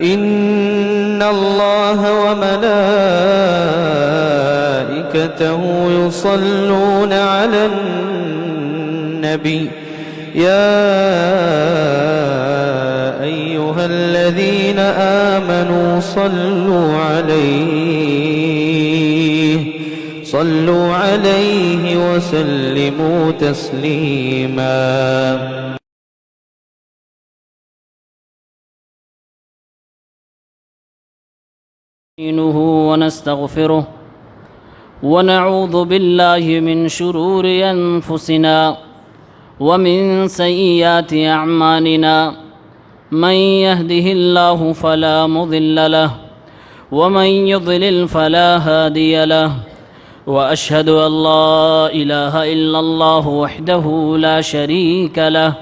إن الله وملائكته يصلون على النبي يا أيها الذين آمنوا صلوا عليه وسلموا تسليما. ونستغفره ونعوذ بالله من شرور أنفسنا ومن سيئات أعمالنا من يهده الله فلا مضل له ومن يضلل فلا هادي له وأشهد أن لا إله إلا الله وحده لا شريك له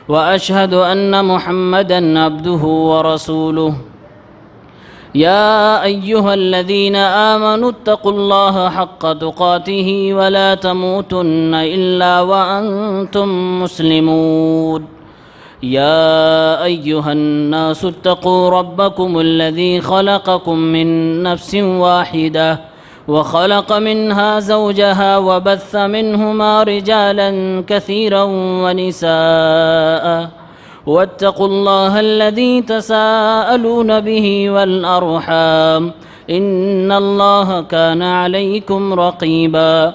وأشهد أن محمدًا عبده ورسوله. يا أيها الذين آمنوا اتقوا الله حق تقاته ولا تموتن إلا وأنتم مسلمون. يا أيها الناس اتقوا ربكم الذي خلقكم من نفس واحدة وخلق منها زوجها وبث منهما رجالا كثيرا ونساء واتقوا الله الذي تساءلون به والأرحام إن الله كان عليكم رقيبا.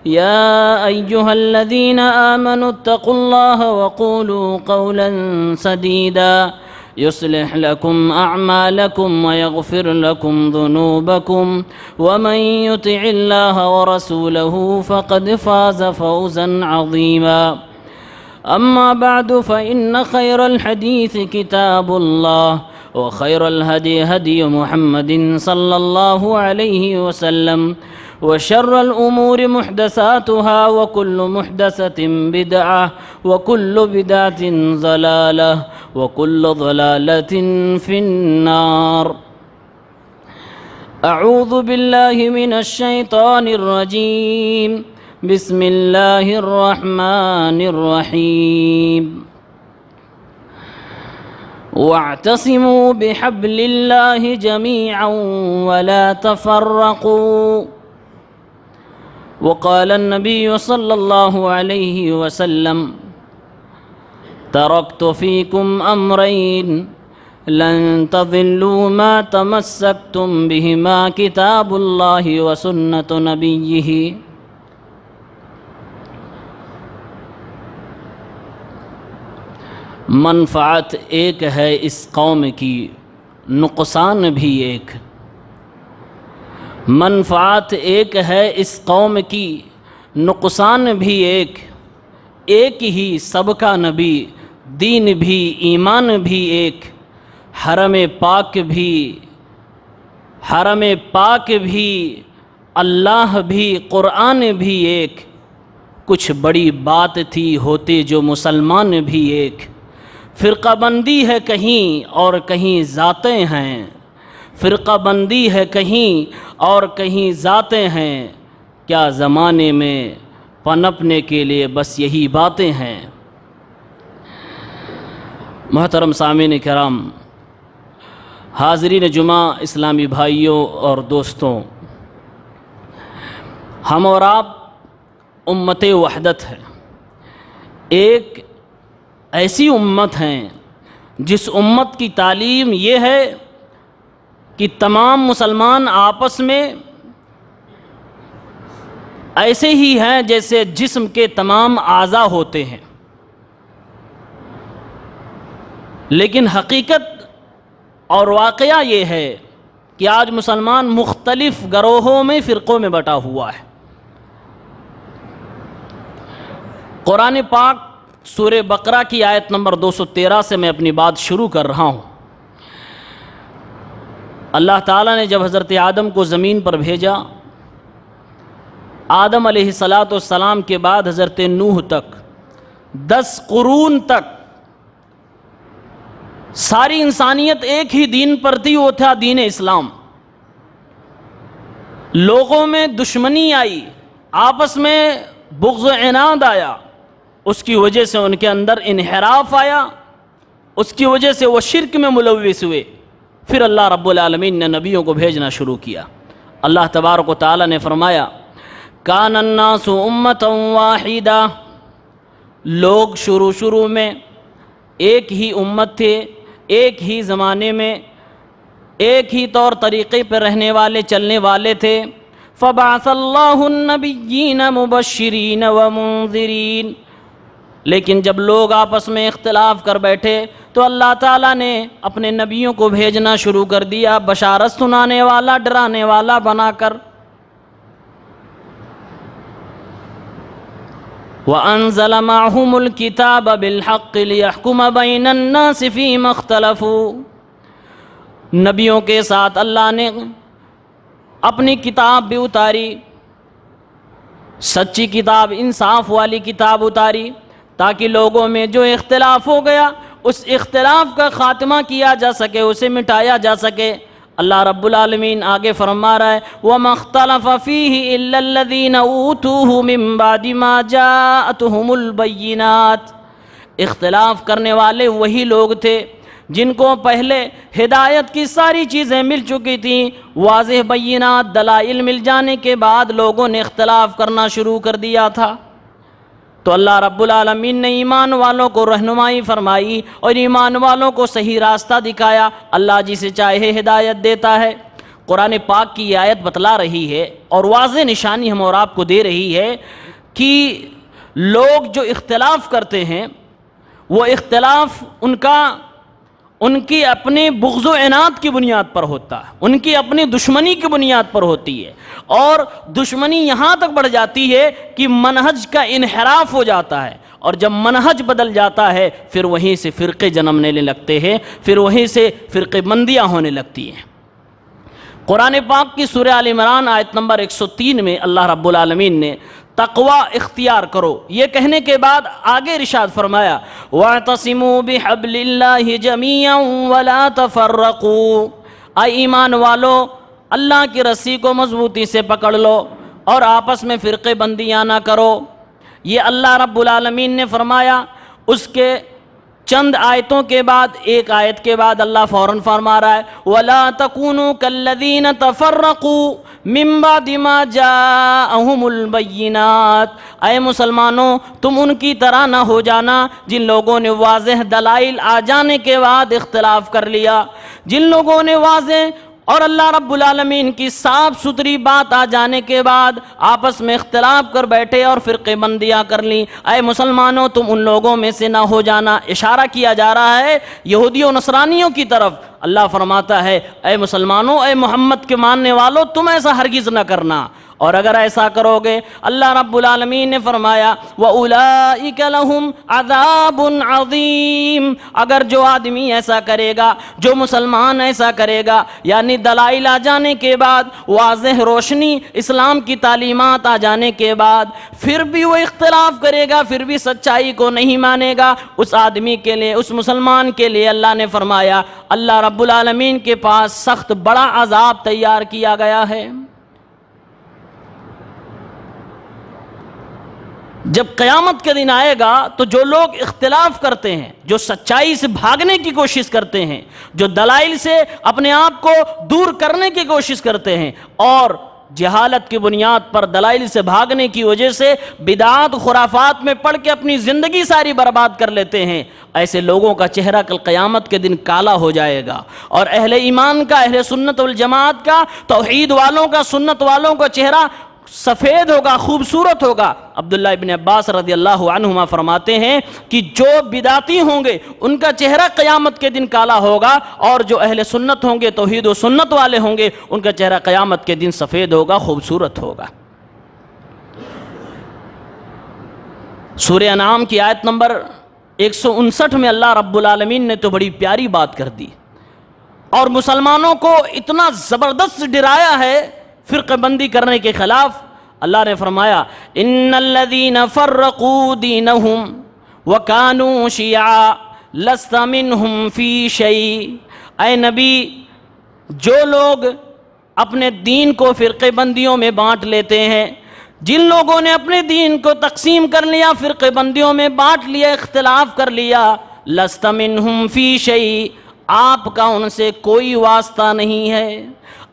يا أيها الذين آمنوا اتقوا الله وقولوا قولا سديدا يصلح لكم أعمالكم ويغفر لكم ذنوبكم ومن يطع الله ورسوله فقد فاز فوزا عظيما. أما بعد فإن خير الحديث كتاب الله وخير الهدي هدي محمد صلى الله عليه وسلم وشر الأمور محدثاتها وكل محدثة بدعة وكل بدعة ضلالة وكل ضلالة في النار. أعوذ بالله من الشيطان الرجيم. بسم الله الرحمن الرحيم. واعتصموا بحبل الله جميعا ولا تفرقوا. وقال النبي صلى الله عليه وسلم: تركت فيكم أمرين لن تضلوا ما تمسكتم بهما كتاب الله وسنة نبيه. منفعت ایک ہے اس قوم کی، نقصان بھی ایک. منفعت ایک ہے اس قوم کی، نقصان بھی ایک. ایک ہی سب کا نبی، دین بھی ایمان بھی ایک. حرم پاک بھی اللہ بھی قرآن بھی ایک. کچھ بڑی بات تھی ہوتے جو مسلمان بھی ایک. فرقہ بندی ہے کہیں اور کہیں ذاتیں ہیں. فرقہ بندی ہے کہیں اور کہیں ذاتیں ہیں. کیا زمانے میں پنپنے کے لیے بس یہی باتیں ہیں. محترم سامعین کرام، حاضرین جمعہ، اسلامی بھائیوں اور دوستوں، ہم اور آپ امت وحدت ہے. ایک ایسی امت ہیں جس امت کی تعلیم یہ ہے کہ تمام مسلمان آپس میں ایسے ہی ہیں جیسے جسم کے تمام اعضاء ہوتے ہیں. لیکن حقیقت اور واقعہ یہ ہے کہ آج مسلمان مختلف گروہوں میں، فرقوں میں بٹا ہوا ہے. قرآن پاک سورہ بقرہ کی آیت نمبر 213 سے میں اپنی بات شروع کر رہا ہوں. اللہ تعالیٰ نے جب حضرت آدم کو زمین پر بھیجا، آدم علیہ السلام کے بعد حضرت نوح تک 10 قرون تک ساری انسانیت ایک ہی دین پر تھی، وہ تھا دین اسلام. لوگوں میں دشمنی آئی، آپس میں بغض و عناد آیا، اس کی وجہ سے ان کے اندر انحراف آیا، اس کی وجہ سے وہ شرک میں ملوث ہوئے. پھر اللہ رب العالمین نے نبیوں کو بھیجنا شروع کیا۔ اللہ تبارک و تعالی نے فرمایا کان الناس امۃ واحدہ، لوگ شروع میں ایک ہی امت تھے، ایک ہی زمانے میں ایک ہی طور طریقے پر رہنے والے چلنے والے تھے۔ فبعث اللہ النبیین مبشرین ومنذرین، لیکن جب لوگ آپس میں اختلاف کر بیٹھے تو اللہ تعالیٰ نے اپنے نبیوں کو بھیجنا شروع کر دیا، بشارت سنانے والا، ڈرانے والا بنا کر۔ وَأَنزَلَ مَعَهُمُ الْكِتَابَ بِالْحَقِّ لِيَحْكُمَ بَيْنَ النَّاسِ فِيمَا اخْتَلَفُوا، نبیوں کے ساتھ اللہ نے اپنی کتاب بھی اتاری، سچی کتاب، انصاف والی کتاب اتاری، تاکہ لوگوں میں جو اختلاف ہو گیا اس اختلاف کا خاتمہ کیا جا سکے، اسے مٹایا جا سکے۔ اللہ رب العالمین آگے فرما رہا ہے وَمَا اخْتَلَفَ فِيهِ إِلَّا الَّذِينَ أُوتُوهُ مِن بَعْدِ مَا جَاءَتْهُمُ الْبَيِّنَاتُ، اختلاف کرنے والے وہی لوگ تھے جن کو پہلے ہدایت کی ساری چیزیں مل چکی تھیں، واضح بینات دلائل مل جانے کے بعد لوگوں نے اختلاف کرنا شروع کر دیا تھا۔ تو اللہ رب العالمین نے ایمان والوں کو رہنمائی فرمائی اور ایمان والوں کو صحیح راستہ دکھایا۔ اللہ جسے چاہے ہدایت دیتا ہے۔ قرآن پاک کی یہ آیت بتلا رہی ہے اور واضح نشانی ہم اور آپ کو دے رہی ہے کہ لوگ جو اختلاف کرتے ہیں وہ اختلاف ان کی اپنے بغض و عناد کی بنیاد پر ہوتا ہے، ان کی اپنی دشمنی کی بنیاد پر ہوتی ہے، اور دشمنی یہاں تک بڑھ جاتی ہے کہ منہج کا انحراف ہو جاتا ہے، اور جب منہج بدل جاتا ہے پھر وہیں سے فرقے جنمنے لگتے ہیں، پھر وہیں سے فرقے بندیاں ہونے لگتی ہیں۔ قرآن پاک کی سورہ آل عمران آیت نمبر 103 میں اللہ رب العالمین نے تقوی اختیار کرو یہ کہنے کے بعد آگے ارشاد فرمایا وَاعْتَصِمُوا بِحَبْلِ اللَّهِ جَمِيعًا وَلَا تَفَرَّقُوا، اے ایمان والو اللہ کی رسی کو مضبوطی سے پکڑ لو اور آپس میں فرقے بندیاں نہ کرو۔ یہ اللہ رب العالمین نے فرمایا۔ اس کے چند آیتوں کے بعد ایک آیت کے بعد اللہ فوراً فرما رہا ہے وَلَا تَكُونُوا كَالَّذِينَ تَفَرَّقُوا مِن بَعْدِ مَا جَاءَهُمُ الْبَيِّنَاتُ، اے مسلمانوں تم ان کی طرح نہ ہو جانا جن لوگوں نے واضح دلائل آ جانے کے بعد اختلاف کر لیا، جن لوگوں نے واضح اور اللہ رب العالمین کی صاف ستھری بات آ جانے کے بعد آپس میں اختلاف کر بیٹھے اور فرقے بندیاں کر لیں۔ اے مسلمانوں تم ان لوگوں میں سے نہ ہو جانا۔ اشارہ کیا جا رہا ہے یہودیوں نصرانیوں کی طرف۔ اللہ فرماتا ہے اے مسلمانوں، اے محمد کے ماننے والوں، تم ایسا ہرگز نہ کرنا، اور اگر ایسا کرو گے اللہ رب العالمین نے فرمایا وَأُولَئِكَ لَهُمْ عَذَابٌ عَظِيمٌ، اگر جو آدمی ایسا کرے گا، جو مسلمان ایسا کرے گا، یعنی دلائل آ جانے کے بعد، واضح روشنی اسلام کی تعلیمات آ جانے کے بعد پھر بھی وہ اختلاف کرے گا، پھر بھی سچائی کو نہیں مانے گا، اس آدمی کے لیے، اس مسلمان کے لیے اللہ نے فرمایا اللہ رب العالمین کے پاس سخت بڑا عذاب تیار کیا گیا ہے۔ جب قیامت کے دن آئے گا تو جو لوگ اختلاف کرتے ہیں، جو سچائی سے بھاگنے کی کوشش کرتے ہیں، جو دلائل سے اپنے آپ کو دور کرنے کی کوشش کرتے ہیں اور جہالت کی بنیاد پر دلائل سے بھاگنے کی وجہ سے بدعات خرافات میں پڑھ کے اپنی زندگی ساری برباد کر لیتے ہیں، ایسے لوگوں کا چہرہ کل قیامت کے دن کالا ہو جائے گا، اور اہل ایمان کا، اہل سنت والجماعت کا، توحید والوں کا، سنت والوں کا چہرہ سفید ہوگا، خوبصورت ہوگا۔ عبداللہ ابن عباس رضی اللہ عنہما فرماتے ہیں کہ جو بدعتی ہوں گے ان کا چہرہ قیامت کے دن کالا ہوگا، اور جو اہل سنت ہوں گے، توحید و سنت والے ہوں گے، ان کا چہرہ قیامت کے دن سفید ہوگا، خوبصورت ہوگا۔ سورہ انعام کی آیت نمبر 159 میں اللہ رب العالمین نے تو بڑی پیاری بات کر دی اور مسلمانوں کو اتنا زبردست ڈرایا ہے فرقہ بندی کرنے کے خلاف۔ اللہ نے فرمایا ان الذین فرقوا دینہم وکانوا شیعا لست منہم فی شیء، اے نبی جو لوگ اپنے دین کو فرقے بندیوں میں بانٹ لیتے ہیں، جن لوگوں نے اپنے دین کو تقسیم کر لیا، فرقے بندیوں میں بانٹ لیا، اختلاف کر لیا، لست منہم فی شیء، آپ کا ان سے کوئی واسطہ نہیں ہے۔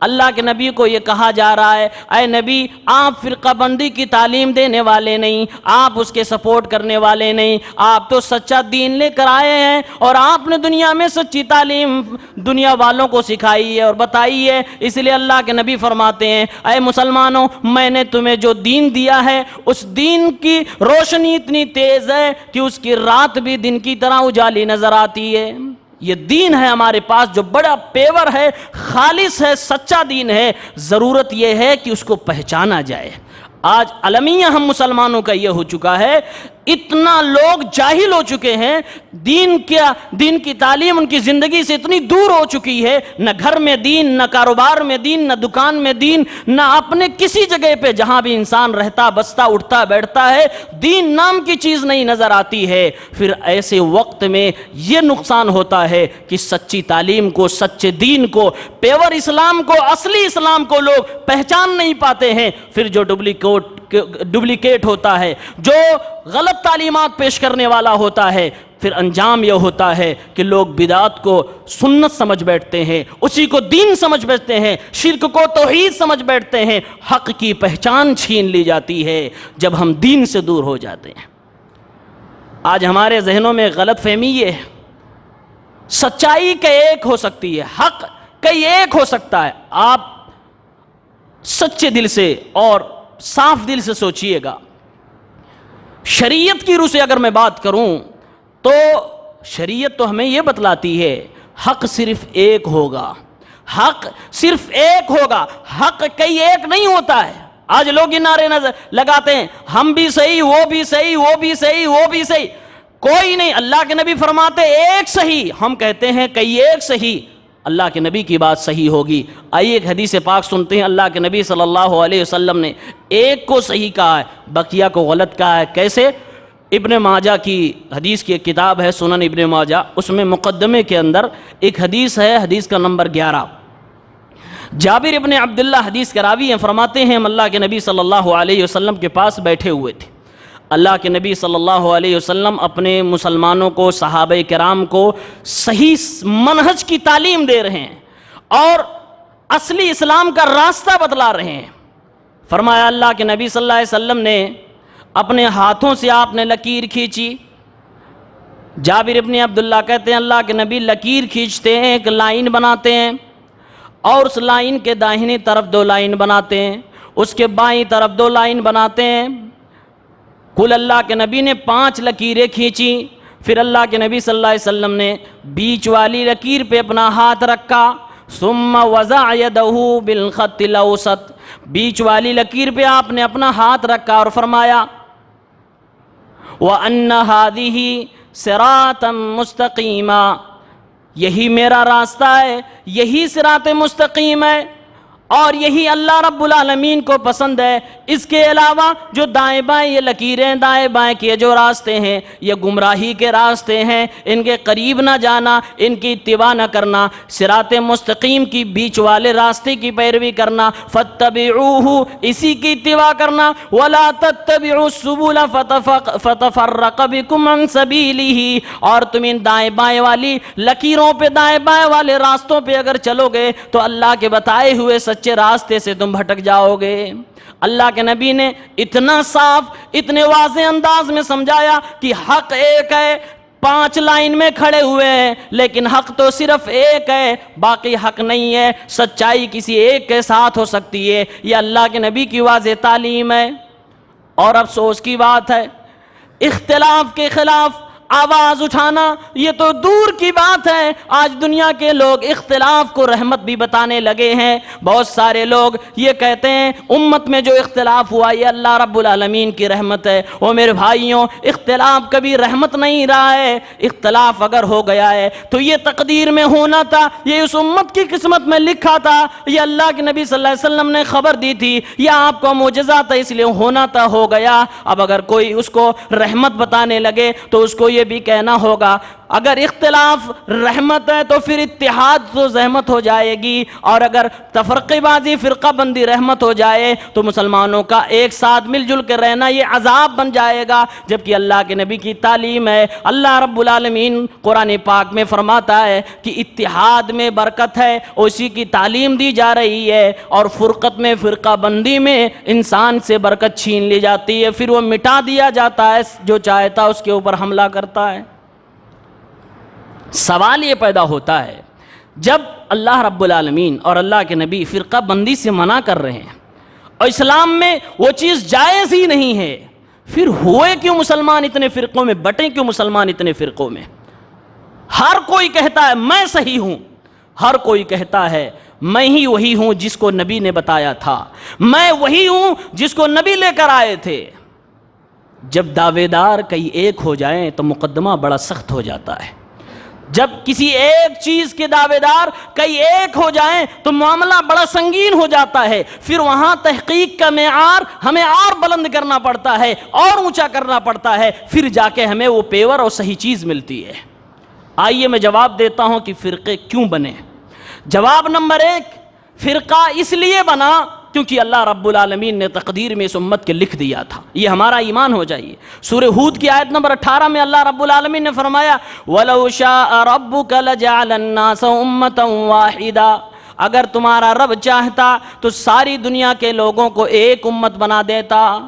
اللہ کے نبی کو یہ کہا جا رہا ہے اے نبی آپ فرقہ بندی کی تعلیم دینے والے نہیں، آپ اس کے سپورٹ کرنے والے نہیں، آپ تو سچا دین لے کر آئے ہیں اور آپ نے دنیا میں سچی تعلیم دنیا والوں کو سکھائی ہے اور بتائی ہے۔ اس لیے اللہ کے نبی فرماتے ہیں اے مسلمانوں میں نے تمہیں جو دین دیا ہے اس دین کی روشنی اتنی تیز ہے کہ اس کی رات بھی دن کی طرح اجالی نظر آتی ہے۔ یہ دین ہے ہمارے پاس جو بڑا پیور ہے، خالص ہے، سچا دین ہے، ضرورت یہ ہے کہ اس کو پہچانا جائے۔ آج المیہ ہم مسلمانوں کا یہ ہو چکا ہے، اتنا لوگ جاہل ہو چکے ہیں، دین کی تعلیم ان کی زندگی سے اتنی دور ہو چکی ہے، نہ گھر میں دین، نہ کاروبار میں دین، نہ دکان میں دین، نہ اپنے کسی جگہ پہ جہاں بھی انسان رہتا بستا اٹھتا بیٹھتا ہے دین نام کی چیز نہیں نظر آتی ہے۔ پھر ایسے وقت میں یہ نقصان ہوتا ہے کہ سچی تعلیم کو، سچے دین کو، پیور اسلام کو، اصلی اسلام کو لوگ پہچان نہیں پاتے ہیں۔ پھر جو ڈپلیکیٹ ہوتا ہے، جو غلط تعلیمات پیش کرنے والا ہوتا ہے، پھر انجام یہ ہوتا ہے کہ لوگ بدعت کو سنت سمجھ بیٹھتے ہیں، اسی کو دین سمجھ بیٹھتے ہیں، شرک کو توحید سمجھ بیٹھتے ہیں، حق کی پہچان چھین لی جاتی ہے جب ہم دین سے دور ہو جاتے ہیں۔ آج ہمارے ذہنوں میں غلط فہمی یہ ہے، سچائی کئی ایک ہو سکتی ہے، حق کئی ایک ہو سکتا ہے۔ آپ سچے دل سے اور صاف دل سے سوچئے گا، شریعت کی روح سے اگر میں بات کروں تو شریعت تو ہمیں یہ بتلاتی ہے حق صرف ایک ہوگا، حق صرف ایک ہوگا، حق کئی ایک نہیں ہوتا ہے۔ آج لوگ یہ نعرے لگاتے ہیں ہم بھی صحیح، وہ بھی صحیح، وہ بھی صحیح، وہ بھی صحیح، کوئی نہیں۔ اللہ کے نبی فرماتے ایک صحیح، ہم کہتے ہیں کئی ایک صحیح، اللہ کے نبی کی بات صحیح ہوگی۔ آئیے ایک حدیث پاک سنتے ہیں، اللہ کے نبی صلی اللہ علیہ وسلم نے ایک کو صحیح کہا ہے، بقیہ کو غلط کہا ہے۔ کیسے؟ ابن ماجہ کی حدیث کی ایک کتاب ہے سنن ابن ماجہ، اس میں مقدمے کے اندر ایک حدیث ہے، حدیث کا نمبر 11۔ جابر ابن عبداللہ حدیث کے راوی ہیں، فرماتے ہیں ہم اللہ کے نبی صلی اللہ علیہ وسلم کے پاس بیٹھے ہوئے تھے۔ اللہ کے نبی صلی اللہ علیہ وسلم اپنے مسلمانوں کو، صحابہ کرام کو صحیح منہج کی تعلیم دے رہے ہیں اور اصلی اسلام کا راستہ بتلا رہے ہیں۔ فرمایا اللہ کے نبی صلی اللہ علیہ وسلم نے اپنے ہاتھوں سے آپ نے لکیر کھینچی۔ جابر ابن عبداللہ کہتے ہیں اللہ کے نبی لکیر کھینچتے ہیں، ایک لائن بناتے ہیں اور اس لائن کے داہنی طرف 2 لائن بناتے ہیں، اس کے بائیں طرف 2 لائن بناتے ہیں۔ کل اللہ کے نبی نے 5 لکیریں کھینچی، پھر اللہ کے نبی صلی اللہ علیہ وسلم نے بیچ والی لکیر پہ اپنا ہاتھ رکھا، ثم وضع يده بالخط الاوسط، بیچ والی لکیر پہ آپ نے اپنا ہاتھ رکھا اور فرمایا وَأَنَّ هَذِهِ صِرَاطًا مُسْتَقِيمًا، یہی میرا راستہ ہے، یہی صراط مستقیم ہے اور یہی اللہ رب العالمین کو پسند ہے۔ اس کے علاوہ جو دائیں بائیں یہ لکیریں، دائیں بائیں کے جو راستے ہیں یہ گمراہی کے راستے ہیں، ان کے قریب نہ جانا، ان کی اتباع نہ کرنا، صراط مستقیم کی بیچ والے راستے کی پیروی کرنا، فَاتَّبِعُوهُ، اسی کی اتباع کرنا، وَلَا تَتَّبِعُوا السُّبُلَ فَتَفَرَّقَ بِكُمْ عَنْ سَبِيلِهِ، اور تم ان دائیں بائیں والی لکیروں پہ، دائیں بائیں والے راستوں پہ اگر چلو گے تو اللہ کے بتائے ہوئے سچے راستے سے تم بھٹک جاؤ گے۔ اللہ کے نبی نے اتنا صاف، اتنے واضح انداز میں سمجھایا کہ حق ایک ہے، 5 لائن میں کھڑے ہوئے ہیں لیکن حق تو صرف ایک ہے، باقی حق نہیں ہے۔ سچائی کسی ایک کے ساتھ ہو سکتی ہے، یہ اللہ کے نبی کی واضح تعلیم ہے۔ اور افسوس کی بات ہے اختلاف کے خلاف آواز اٹھانا یہ تو دور کی بات ہے، آج دنیا کے لوگ اختلاف کو رحمت بھی بتانے لگے ہیں۔ بہت سارے لوگ یہ کہتے ہیں امت میں جو اختلاف ہوا یہ اللہ رب العالمین کی رحمت ہے۔ او میرے بھائیوں، اختلاف کبھی رحمت نہیں رہا ہے، اختلاف اگر ہو گیا ہے تو یہ تقدیر میں ہونا تھا، یہ اس امت کی قسمت میں لکھا تھا، یہ اللہ کے نبی صلی اللہ علیہ وسلم نے خبر دی تھی، یہ آپ کو معجزہ تھا اس لیے ہونا تھا، ہو گیا۔ اب اگر کوئی اس کو رحمت بتانے لگے تو اس کو یہ بھی کہنا ہوگا اگر اختلاف رحمت ہے تو پھر اتحاد تو زحمت ہو جائے گی، اور اگر تفرقے بازی فرقہ بندی رحمت ہو جائے تو مسلمانوں کا ایک ساتھ مل جل کے رہنا یہ عذاب بن جائے گا۔ جبکہ اللہ کے نبی کی تعلیم ہے، اللہ رب العالمین قرآن پاک میں فرماتا ہے کہ اتحاد میں برکت ہے، اسی کی تعلیم دی جا رہی ہے، اور فرقت میں فرقہ بندی میں انسان سے برکت چھین لی جاتی ہے، پھر وہ مٹا دیا جاتا ہے، جو چاہتا اس کے اوپر حملہ کرتا ہے۔ سوال یہ پیدا ہوتا ہے جب اللہ رب العالمین اور اللہ کے نبی فرقہ بندی سے منع کر رہے ہیں اور اسلام میں وہ چیز جائز ہی نہیں ہے، پھر ہوئے کیوں مسلمان اتنے فرقوں میں، بٹیں کیوں مسلمان اتنے فرقوں میں؟ ہر کوئی کہتا ہے میں صحیح ہوں، ہر کوئی کہتا ہے میں ہی وہی ہوں جس کو نبی نے بتایا تھا، میں وہی ہوں جس کو نبی لے کر آئے تھے۔ جب دعوے دار کئی ایک ہو جائیں تو مقدمہ بڑا سخت ہو جاتا ہے۔ جب کسی ایک چیز کے دعوے دار کئی ایک ہو جائیں تو معاملہ بڑا سنگین ہو جاتا ہے، پھر وہاں تحقیق کا معیار ہمیں اور بلند کرنا پڑتا ہے، اور اونچا کرنا پڑتا ہے، پھر جا کے ہمیں وہ پیور اور صحیح چیز ملتی ہے۔ آئیے میں جواب دیتا ہوں کہ فرقے کیوں بنے۔ جواب نمبر 1، فرقہ اس لیے بنا کیونکہ اللہ رب العالمین نے تقدیر میں اس امت کے لکھ دیا تھا، یہ ہمارا ایمان ہو جائیے۔ سورہ ہود کی آیت نمبر 18 میں اللہ رب العالمین نے فرمایا وَلَوْ شَاءَ رَبُّكَ لَجَعَلَ النَّاسَ أُمَّةً وَاحِدًا، اگر تمہارا رب چاہتا تو ساری دنیا کے لوگوں کو ایک امت بنا دیتا۔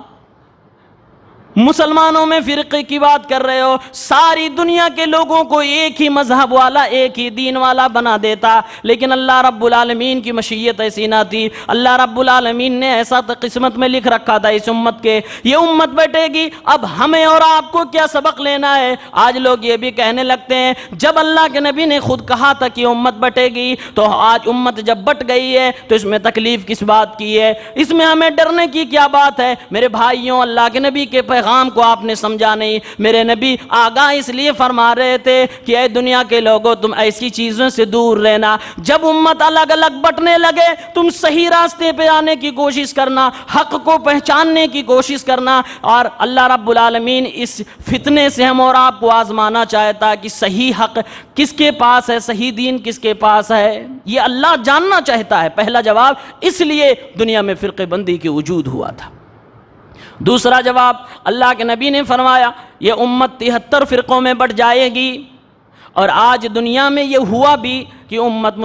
مسلمانوں میں فرقے کی بات کر رہے ہو، ساری دنیا کے لوگوں کو ایک ہی مذہب والا، ایک ہی دین والا بنا دیتا، لیکن اللہ رب العالمین کی مشیت ایسی نہ تھی۔ اللہ رب العالمین نے ایسا قسمت میں لکھ رکھا تھا اس امت کے، یہ امت بیٹھے گی، اب ہمیں اور آپ کو کیا سبق لینا ہے؟ آج لوگ یہ بھی کہنے لگتے ہیں جب اللہ کے نبی نے خود کہا تھا کہ امت بٹے گی، تو آج امت جب بٹ گئی ہے تو اس میں تکلیف کس بات کی ہے؟ اس میں ہمیں ڈرنے کی کیا بات ہے؟ میرے بھائیوں، اللہ کے نبی کے پیغام کو آپ نے سمجھا نہیں۔ میرے نبی آگاہ اس لیے فرما رہے تھے کہ اے دنیا کے لوگوں تم ایسی چیزوں سے دور رہنا، جب امت الگ الگ بٹنے لگے تم صحیح راستے پہ آنے کی کوشش کرنا، حق کو پہچاننے کی کوشش کرنا، اور اللہ رب العالمین اس فتنے سے ہم اور آپ کو آزمانا چاہتا ہے کہ صحیح حق کس کے پاس ہے، صحیح دین کس کے پاس ہے، یہ اللہ جاننا چاہتا ہے۔ پہلا جواب، اس لیے دنیا میں فرقے بندی کی وجود ہوا تھا۔ دوسرا جواب، اللہ کے نبی نے فرمایا یہ امت 73 فرقوں میں بٹ جائے گی، اور آج دنیا میں یہ ہوا بھی کہ امت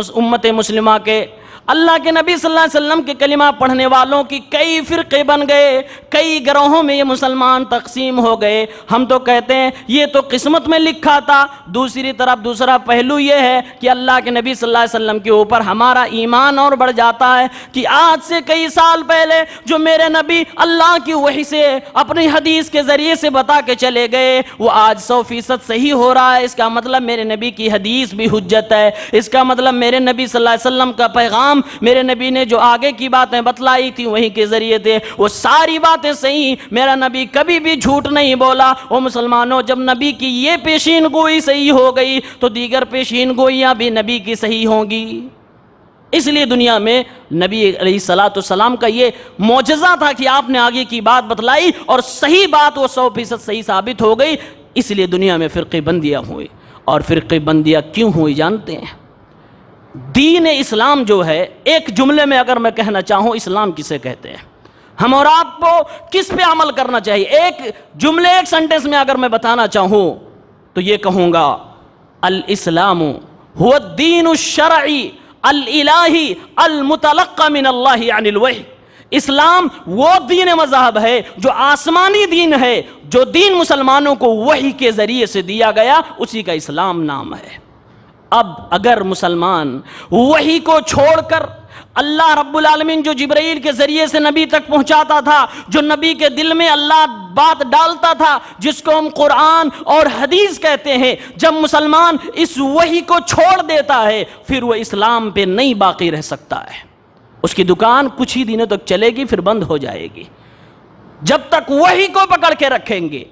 مسلمہ کے اللہ کے نبی صلی اللہ علیہ وسلم کے کلمہ پڑھنے والوں کی کئی فرقے بن گئے، کئی گروہوں میں یہ مسلمان تقسیم ہو گئے۔ ہم تو کہتے ہیں یہ تو قسمت میں لکھا تھا، دوسری طرف دوسرا پہلو یہ ہے کہ اللہ کے نبی صلی اللہ علیہ وسلم کے اوپر ہمارا ایمان اور بڑھ جاتا ہے کہ آج سے کئی سال پہلے جو میرے نبی اللہ کی وحی سے اپنی حدیث کے ذریعے سے بتا کے چلے گئے وہ آج 100% صحیح ہو رہا ہے۔ اس کا مطلب میرے نبی کی حدیث بھی حجت ہے، اس کا مطلب میرے نبی صلی اللہ علیہ وسلم کا پیغام، میرے نبی نے جو آگے کی باتیں بتلائی تھی وہی کے ذریعے تھے، وہ ساری باتیں صحیح، میرا نبی کبھی بھی جھوٹ نہیں بولا۔ وہ مسلمانوں، جب نبی کی یہ پیشین گوئی صحیح ہو گئی تو دیگر پیشین گوئیاں بھی نبی کی صحیح ہوں گی۔ اس لیے دنیا میں نبی علیہ الصلوۃ والسلام کا یہ معجزہ تھا کہ آپ نے آگے کی بات بتلائی اور صحیح بات وہ 100% صحیح ثابت ہو گئی، اس لیے دنیا میں فرقے بندیاں ہوئی۔ اور فرقے بندیاں کیوں ہوئی جانتے ہیں؟ دین اسلام جو ہے، ایک جملے میں اگر میں کہنا چاہوں اسلام کسے کہتے ہیں، ہم اور آپ کو کس پہ عمل کرنا چاہیے، ایک جملے ایک سنٹنس میں اگر میں بتانا چاہوں تو یہ کہوں گا الاسلام هو الدین الشرعی الالہی المتلقى من اللہ عن الوحی۔ اسلام وہ دین مذہب ہے جو آسمانی دین ہے، جو دین مسلمانوں کو وحی کے ذریعے سے دیا گیا، اسی کا اسلام نام ہے۔ اب اگر مسلمان وحی کو چھوڑ کر اللہ رب العالمین جو جبرائیل کے ذریعے سے نبی تک پہنچاتا تھا، جو نبی کے دل میں اللہ بات ڈالتا تھا، جس کو ہم قرآن اور حدیث کہتے ہیں، جب مسلمان اس وحی کو چھوڑ دیتا ہے پھر وہ اسلام پہ نہیں باقی رہ سکتا ہے۔ اس کی دکان کچھ ہی دنوں تک چلے گی، پھر بند ہو جائے گی۔ جب تک وحی کو پکڑ کے رکھیں گے،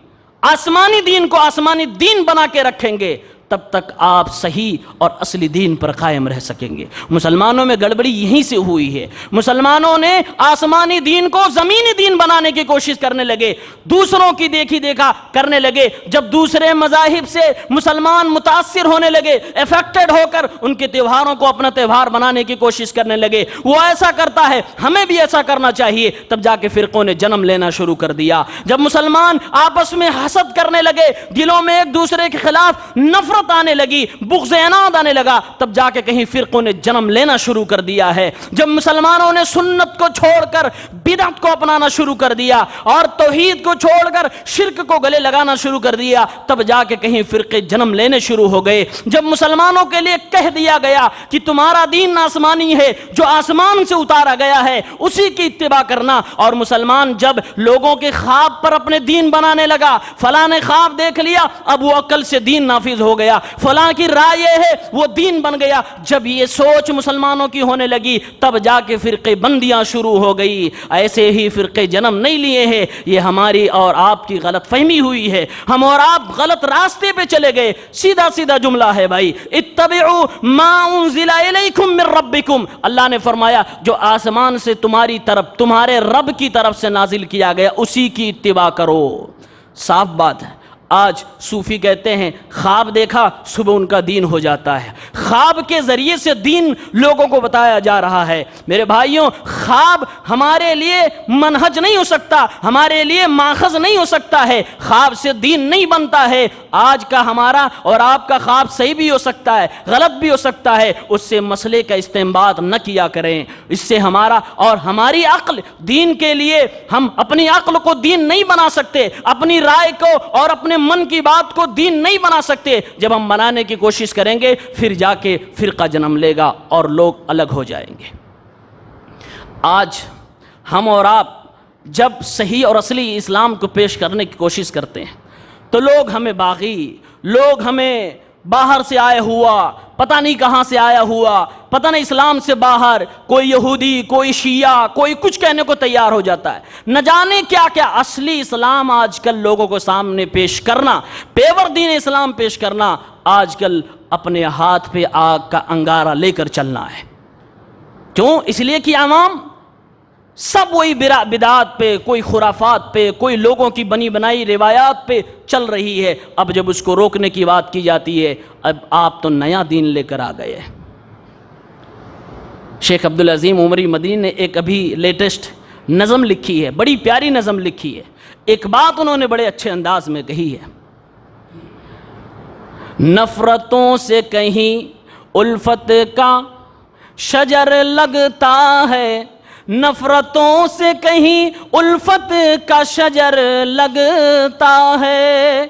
آسمانی دین کو آسمانی دین بنا کے رکھیں گے، تب تک آپ صحیح اور اصلی دین پر قائم رہ سکیں گے۔ مسلمانوں میں گڑبڑی یہیں سے ہوئی ہے۔ مسلمانوں نے آسمانی دین کو زمینی دین بنانے کی کوشش کرنے لگے، دوسروں کی دیکھی دیکھا کرنے لگے۔ جب دوسرے مذاہب سے مسلمان متاثر ہونے لگے، افیکٹڈ ہو کر ان کے تہواروں کو اپنا تہوار بنانے کی کوشش کرنے لگے، وہ ایسا کرتا ہے ہمیں بھی ایسا کرنا چاہیے، تب جا کے فرقوں نے جنم لینا شروع کر دیا۔ جب مسلمان آپس میں حسد کرنے لگے، دلوں میں ایک دوسرے کے خلاف نفرت آنے لگی، بغض عناد آنے لگا، تب جا کے کہیں فرقوں نے جنم لینا شروع کر دیا ہے۔ جب مسلمانوں نے سنت کو چھوڑ کر بدعت کو اپنانا شروع کر دیا اور توحید کو چھوڑ کر شرک کو گلے لگانا شروع کر دیا، تب جا کے کہیں فرقے جنم لینے شروع ہو گئے۔ جب مسلمانوں کے لیے کہہ دیا گیا کہ تمہارا دین آسمانی ہے، جو آسمان سے اتارا گیا ہے اسی کی اتباع کرنا، اور مسلمان جب لوگوں کے خواب پر اپنے دین بنانے لگا، فلاں نے خواب دیکھ لیا اب وہ عقل سے دین نافذ ہو گیا، فلاں کی رائے یہ ہے وہ دین بن گیا، جب یہ سوچ مسلمانوں کی ہونے لگی تب جا کے فرقے بندیاں شروع ہو گئی۔ ایسے ہی فرقے جنم نہیں لیے ہیں، یہ ہماری اور آپ کی غلط فہمی ہوئی ہے، ہم اور آپ غلط راستے پہ چلے گئے۔ سیدھا سیدھا جملہ ہے بھائی، اتبعوا ما انزل الیکم من ربکم، اللہ نے فرمایا جو آسمان سے تمہاری طرف تمہارے رب کی طرف سے نازل کیا گیا اسی کی اتباع کرو۔ صاف بات ہے۔ آج صوفی کہتے ہیں خواب دیکھا صبح ان کا دین ہو جاتا ہے، خواب کے ذریعے سے دین لوگوں کو بتایا جا رہا ہے۔ میرے بھائیوں، خواب ہمارے لیے منہج نہیں ہو سکتا، ہمارے لیے ماخذ نہیں ہو سکتا ہے، خواب سے دین نہیں بنتا ہے۔ آج کا ہمارا اور آپ کا خواب صحیح بھی ہو سکتا ہے، غلط بھی ہو سکتا ہے، اس سے مسئلے کا استنباط نہ کیا کریں۔ اس سے ہمارا اور ہماری عقل دین کے لیے، ہم اپنی عقل کو دین نہیں بنا سکتے، اپنی رائے کو اور اپنے من کی بات کو دین نہیں بنا سکتے۔ جب ہم بنانے کی کوشش کریں گے پھر جا کے فرقہ جنم لے گا اور لوگ الگ ہو جائیں گے۔ آج ہم اور آپ جب صحیح اور اصلی اسلام کو پیش کرنے کی کوشش کرتے ہیں تو لوگ ہمیں باغی، لوگ ہمیں باہر سے آیا ہوا، پتہ نہیں کہاں سے آیا ہوا، پتہ نہیں اسلام سے باہر، کوئی یہودی، کوئی شیعہ، کوئی کچھ کہنے کو تیار ہو جاتا ہے، نہ جانے کیا کیا۔ اصلی اسلام آج کل لوگوں کو سامنے پیش کرنا، پیور دین اسلام پیش کرنا، آج کل اپنے ہاتھ پہ آگ کا انگارہ لے کر چلنا ہے۔ کیوں؟ اس لیے کہ عوام سب وہی بدعات پہ، کوئی خرافات پہ، کوئی لوگوں کی بنی بنائی روایات پہ چل رہی ہے۔ اب جب اس کو روکنے کی بات کی جاتی ہے، اب آپ تو نیا دین لے کر آ گئے ہیں۔ شیخ عبدالعظیم عمری مدنی نے ایک ابھی لیٹسٹ نظم لکھی ہے، بڑی پیاری نظم لکھی ہے۔ ایک بات انہوں نے بڑے اچھے انداز میں کہی ہے، نفرتوں سے کہیں الفت کا شجر لگتا ہے، نفرتوں سے کہیں الفت کا شجر لگتا ہے،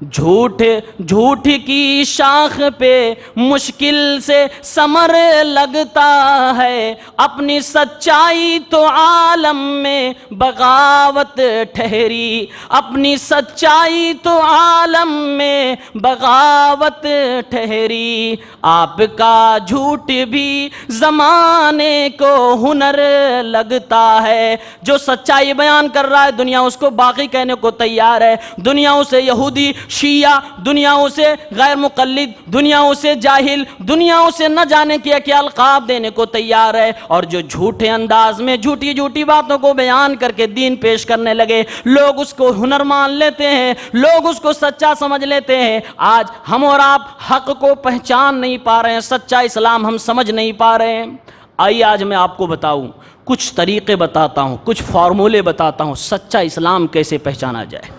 جھوٹ کی شاخ پہ مشکل سے ثمر لگتا ہے، اپنی سچائی تو عالم میں بغاوت ٹھہری، اپنی سچائی تو عالم میں بغاوت ٹھہری، آپ کا جھوٹ بھی زمانے کو ہنر لگتا ہے۔ جو سچائی بیان کر رہا ہے دنیا اس کو باقی کہنے کو تیار ہے، دنیا اسے یہودی، شیعہ، دنیا اسے غیر مقلد، دنیا اسے جاہل، دنیا اسے نہ جانے کیا القاب دینے کو تیار ہے۔ اور جو جھوٹے انداز میں جھوٹی باتوں کو بیان کر کے دین پیش کرنے لگے، لوگ اس کو ہنر مان لیتے ہیں، لوگ اس کو سچا سمجھ لیتے ہیں۔ آج ہم اور آپ حق کو پہچان نہیں پا رہے ہیں، سچا اسلام ہم سمجھ نہیں پا رہے ہیں۔ آئیے آج میں آپ کو بتاؤں، کچھ طریقے بتاتا ہوں، کچھ فارمولے بتاتا ہوں، سچا اسلام کیسے پہچانا جائے۔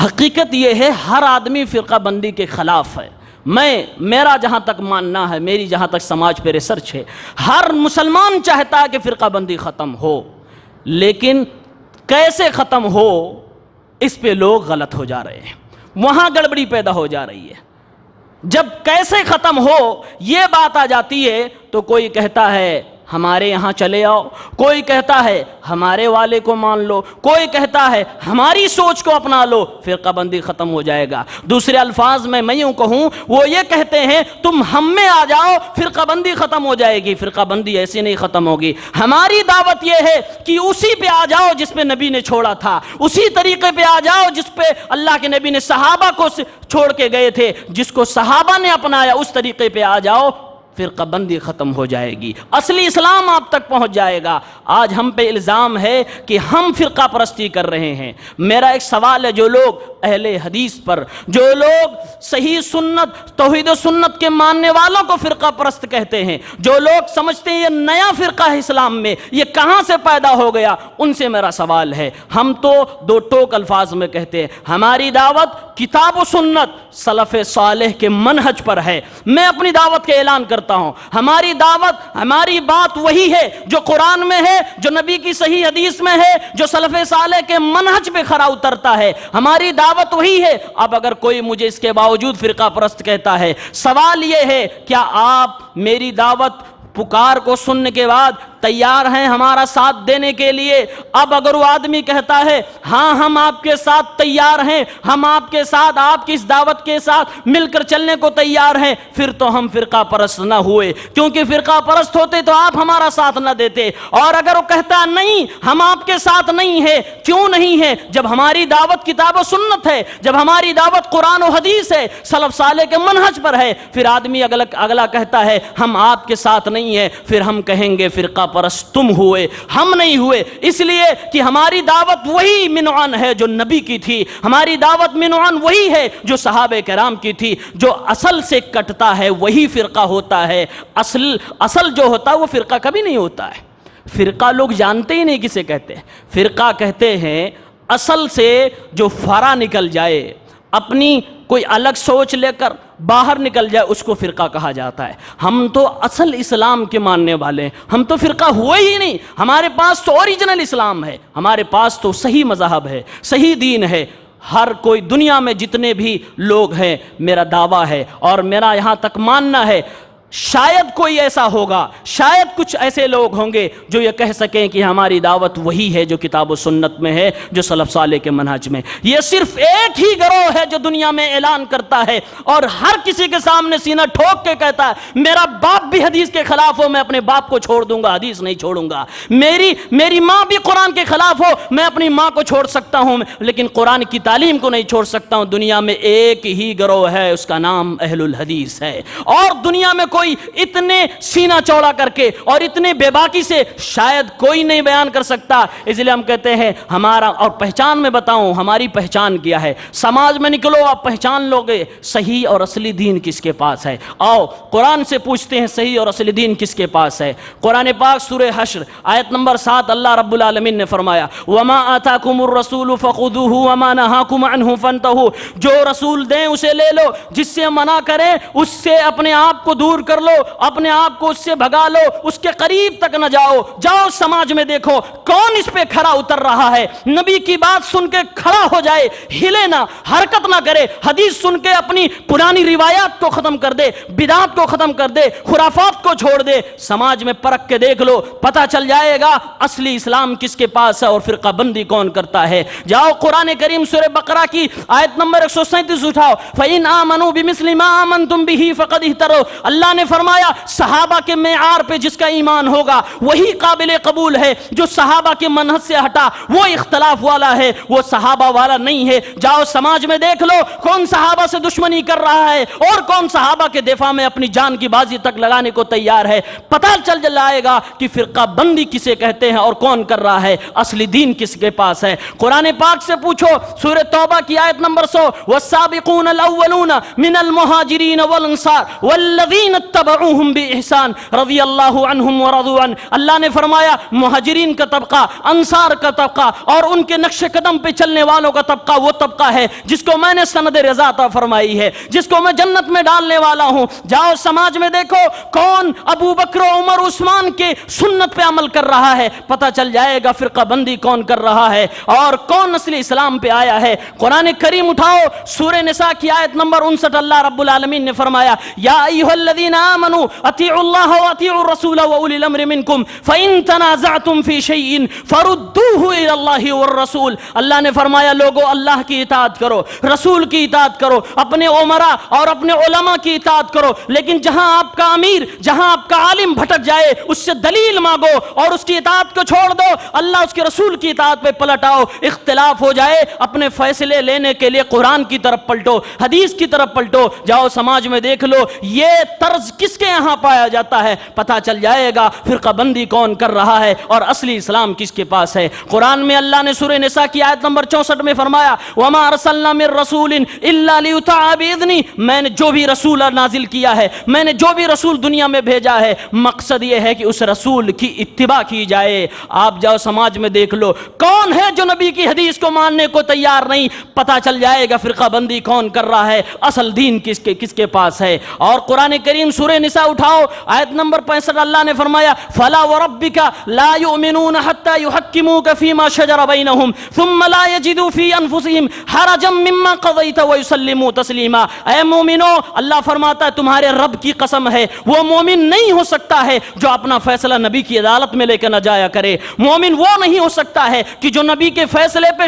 حقیقت یہ ہے ہر آدمی فرقہ بندی کے خلاف ہے۔ میرا جہاں تک ماننا ہے، میری جہاں تک سماج پہ ریسرچ ہے، ہر مسلمان چاہتا ہے کہ فرقہ بندی ختم ہو، لیکن کیسے ختم ہو اس پہ لوگ غلط ہو جا رہے ہیں، وہاں گڑبڑی پیدا ہو جا رہی ہے۔ جب کیسے ختم ہو یہ بات آ جاتی ہے تو کوئی کہتا ہے ہمارے یہاں چلے آؤ، کوئی کہتا ہے ہمارے والے کو مان لو، کوئی کہتا ہے ہماری سوچ کو اپنا لو، فرقہ بندی ختم ہو جائے گا۔ دوسرے الفاظ میں یوں کہوں، وہ یہ کہتے ہیں تم ہم میں آ جاؤ، فرقہ بندی ختم ہو جائے گی۔ فرقہ بندی ایسے نہیں ختم ہوگی۔ ہماری دعوت یہ ہے کہ اسی پہ آ جاؤ جس پہ نبی نے چھوڑا تھا، اسی طریقے پہ آ جاؤ جس پہ اللہ کے نبی نے صحابہ کو چھوڑ کے گئے تھے، جس کو صحابہ نے اپنایا، اس طریقے پہ آ جاؤ، فرقہ بندی ختم ہو جائے گی، اصلی اسلام آپ تک پہنچ جائے گا۔ آج ہم پہ الزام ہے کہ ہم فرقہ پرستی کر رہے ہیں۔ میرا ایک سوال ہے، جو لوگ اہل حدیث پر، جو لوگ صحیح سنت، توحید و سنت کے ماننے والوں کو فرقہ پرست کہتے ہیں، جو لوگ سمجھتے ہیں یہ نیا فرقہ ہے اسلام میں، یہ کہاں سے پیدا ہو گیا، ان سے میرا سوال ہے۔ ہم تو دو ٹوک الفاظ میں کہتے ہیں، ہماری دعوت کتاب و سنت سلف صالح کے منہج پر ہے۔ میں اپنی دعوت کا اعلان کرتا ہوں، ہماری دعوت، ہماری بات وہی ہے جو قرآن میں ہے، جو نبی کی صحیح حدیث میں ہے، جو سلف صالح کے منہج پہ کھرا اترتا ہے، ہماری دعوت وہی ہے۔ اب اگر کوئی مجھے اس کے باوجود فرقہ پرست کہتا ہے، سوال یہ ہے کیا آپ میری دعوت پکار کو سننے کے بعد تیار ہیں ہمارا ساتھ دینے کے لیے؟ اب اگر وہ آدمی کہتا ہے ہاں ہم آپ کے ساتھ تیار ہیں، ہم آپ کے ساتھ، آپ کی اس دعوت کے ساتھ مل کر چلنے کو تیار ہیں، پھر تو ہم فرقہ پرست نہ ہوئے، کیونکہ فرقہ پرست ہوتے تو آپ ہمارا ساتھ نہ دیتے۔ اور اگر وہ کہتا نہیں ہم آپ کے ساتھ نہیں ہے، کیوں نہیں ہے؟ جب ہماری دعوت کتاب و سنت ہے، جب ہماری دعوت قرآن و حدیث ہے، سلف صالح کے منہج پر ہے، پھر آدمی اگلا کہتا ہے ہم آپ کے ساتھ نہیں ہے، پھر ہم کہیں گے فرقہ پرست تم ہوئے، ہم نہیں ہوئے، اس لیے کہ ہماری دعوت وہی منعن ہے جو نبی کی تھی، ہماری دعوت منعن وہی ہے جو صحابہ کرام کی تھی۔ جو اصل سے کٹتا ہے وہی فرقہ ہوتا ہے، اصل جو ہوتا ہے وہ فرقہ کبھی نہیں ہوتا ہے۔ فرقہ لوگ جانتے ہی نہیں کسے کہتے ہیں۔ فرقہ کہتے ہیں اصل سے جو فرع نکل جائے، اپنی کوئی الگ سوچ لے کر باہر نکل جائے، اس کو فرقہ کہا جاتا ہے۔ ہم تو اصل اسلام کے ماننے والے ہیں، ہم تو فرقہ ہوئے ہی نہیں۔ ہمارے پاس تو اوریجنل اسلام ہے، ہمارے پاس تو صحیح مذہب ہے، صحیح دین ہے۔ ہر کوئی دنیا میں جتنے بھی لوگ ہیں، میرا دعویٰ ہے اور میرا یہاں تک ماننا ہے، شاید کوئی ایسا ہوگا، شاید کچھ ایسے لوگ ہوں گے جو یہ کہہ سکیں کہ ہماری دعوت وہی ہے جو کتاب و سنت میں ہے، جو سلف صالح کے منہج میں۔ یہ صرف ایک ہی گروہ ہے جو دنیا میں اعلان کرتا ہے اور ہر کسی کے سامنے سینہ ٹھوک کے کہتا ہے میرا باپ بھی حدیث کے خلاف ہو، میں اپنے باپ کو چھوڑ دوں گا، حدیث نہیں چھوڑوں گا۔ میری ماں بھی قرآن کے خلاف ہو، میں اپنی ماں کو چھوڑ سکتا ہوں لیکن قرآن کی تعلیم کو نہیں چھوڑ سکتا ہوں۔ دنیا میں ایک ہی گروہ ہے، اس کا نام اہل الحدیث ہے، اور دنیا میں کوئی اتنے سینہ چوڑا کر کے اور اتنے بے باکی سے شاید کوئی نہیں بیان کر سکتا۔ اس لیے ہم کہتے ہیں ہمارا، اور پہچان میں بتاؤں ہماری پہچان کیا ہے، سماج میں نکلو آپ پہچان لوگے صحیح اور اصلی دین کس کے پاس ہے۔ آؤ قرآن سے پوچھتے ہیں صحیح اور اصلی دین کس کے پاس ہے۔ قرآن پاک سورہ حشر آیت نمبر 7 اللہ رب العالمین نے فرمایا وما آتاکم الرسول فخذوہ وما نہاکم عنہ فانتہوا، جو رسول دیں اسے لے لو، جس سے منع کریں اس سے اپنے آپ کو دور کر لو، اپنے آپ کو اس سے بھگا لو، اس کے قریب تک نہ جاؤ۔ جاؤ سماج میں دیکھو کون اس پہ کھڑا اتر رہا ہے، نبی کی بات سن کے کھڑا ہو جائے، ہلے نہ، حرکت نہ کرے، حدیث سن کے اپنی پرانی روایات کو ختم کر دے، بدعات کو ختم کر دے، خرافات کو چھوڑ دے۔ سماج میں پرکھ کے دیکھ لو، پتہ چل جائے گا اصلی اسلام کس کے پاس ہے اور فرقہ بندی کون کرتا ہے۔ جاؤ قرآن کریم سورہ بقرہ کی آیت نمبر 137 اٹھاؤ، فَإِنْ آمَنُوا بِمِثْلِ مَا آمَنْتُمْ بِهِ فَقَدِ اهْتَدَوْا۔ اللہ نے فرمایا صحابہ کے معیار پہ جس کا ایمان ہوگا وہی قابل قبول ہے، جو صحابہ کے منہج سے ہٹا وہ اختلاف والا ہے، وہ صحابہ والا نہیں ہے۔ جاؤ سماج میں دیکھ لو کون صحابہ سے دشمنی کر رہا ہے اور کون صحابہ کے دفاع میں اپنی جان کی بازی تک لگانے کو تیار ہے۔ پتہ چل جائے گا کہ فرقہ بندی کسے کہتے ہیں اور کون کر رہا ہے، اصلی دین کس کے پاس ہے۔ قرآن پاک سے پوچھو سورہ توبہ کی آیت نمبر 100 والسابقون الاولون من المہاجرین والانصار والذین اتبعوہم بإحسان رضی اللہ عنہم ورضوا عنہ۔ اللہ نے فرمایا مہاجرین کا طبقہ، انصار کا طبقہ اور ان کے نقش قدم پہ چلنے والوں کا طبقہ وہ طبقہ ہے جس کو میں نے سند رضا عطا فرمائی ہے، جس کو میں جنت میں ڈالنے والا ہوں۔ جاؤ سماج میں دیکھو کون ابو بکر عمر عثمان کے سنت پہ عمل کر رہا ہے، پتہ چل جائے گا فرقہ بندی کون کر رہا ہے اور کون اصلی اسلام پہ آیا ہے۔ قرآن کریم اٹھاؤ سورہ نساء کی آیت نمبر 59 اللہ رب العالمین نے فرمایا یا ایھا الذین الذین آمنوا اطیعوا اللہ واطیعوا الرسول واولی الامر منکم فإن تنازعتم فی شیء فردوہ الی اللہ والرسول. اللہ نے فرمایا لوگو اللہ کی اطاعت کرو، رسول کی اطاعت کرو، اپنے عمراء اور اپنے علماء کی اطاعت کرو، لیکن جہاں آپ کا امیر، جہاں آپ کا عالم بھٹک جائے اس سے دلیل مانگو اور اس کی اطاعت کو چھوڑ دو، اللہ اس کے رسول کی اطاعت پہ پلٹ آؤ. اختلاف ہو جائے اپنے فیصلے لینے کے لیے قرآن کی طرف پلٹو، حدیث کی طرف پلٹو. جاؤ سماج میں دیکھ لو یہ طرز کس کے یہاں پایا جاتا ہے، پتہ چل جائے گا فرقہ بندی کون کر رہا ہے اور اصلی اسلام کس کے پاس ہے. قرآن میں اللہ نے سورہ نساء کی آیت نمبر 64 میں فرمایا وَمَا أَرْسَلْنَا مِن رَّسُولٍ إِلَّا لِيُطَاعَ بِإِذْنِهِ. میں نے جو بھی رسول نازل کیا ہے، میں نے جو بھی رسول دنیا میں بھیجا ہے، مقصد یہ ہے کہ اس رسول کی اتباع کی جائے. آپ جاؤ سماج میں دیکھ لو کون ہے جو نبی کی حدیث کو ماننے کو تیار نہیں، پتہ چل جائے گا فرقہ بندی کون کر رہا ہے، اصل دین کس کے پاس ہے. اور قرآن کریم سورہ نساء اٹھاؤ آیت نمبر 65 اللہ نے فرمایا فَلَا وَرَبِّكَ لَا يُؤْمِنُونَ حَتَّى يُحَكِّمُوكَ فِي مَا شَجَرَ بَيْنَهُمْ ثُمَّ لَا يَجِدُوا فِي أَنفُسِهِمْ حَرَجًا مِّمَّا قَضَيْتَ وَيُسَلِّمُوا تَسْلِيمًا. اے مومنو اللہ فرماتا ہے تمہارے رب کی قسم ہے وہ مومن نہیں ہو سکتا ہے جو اپنا فیصلہ نبی کی عدالت میں لے کے نہ جایا کرے. مومن وہ نہیں ہو سکتا ہے کہ جو نبی کے فیصلے پہ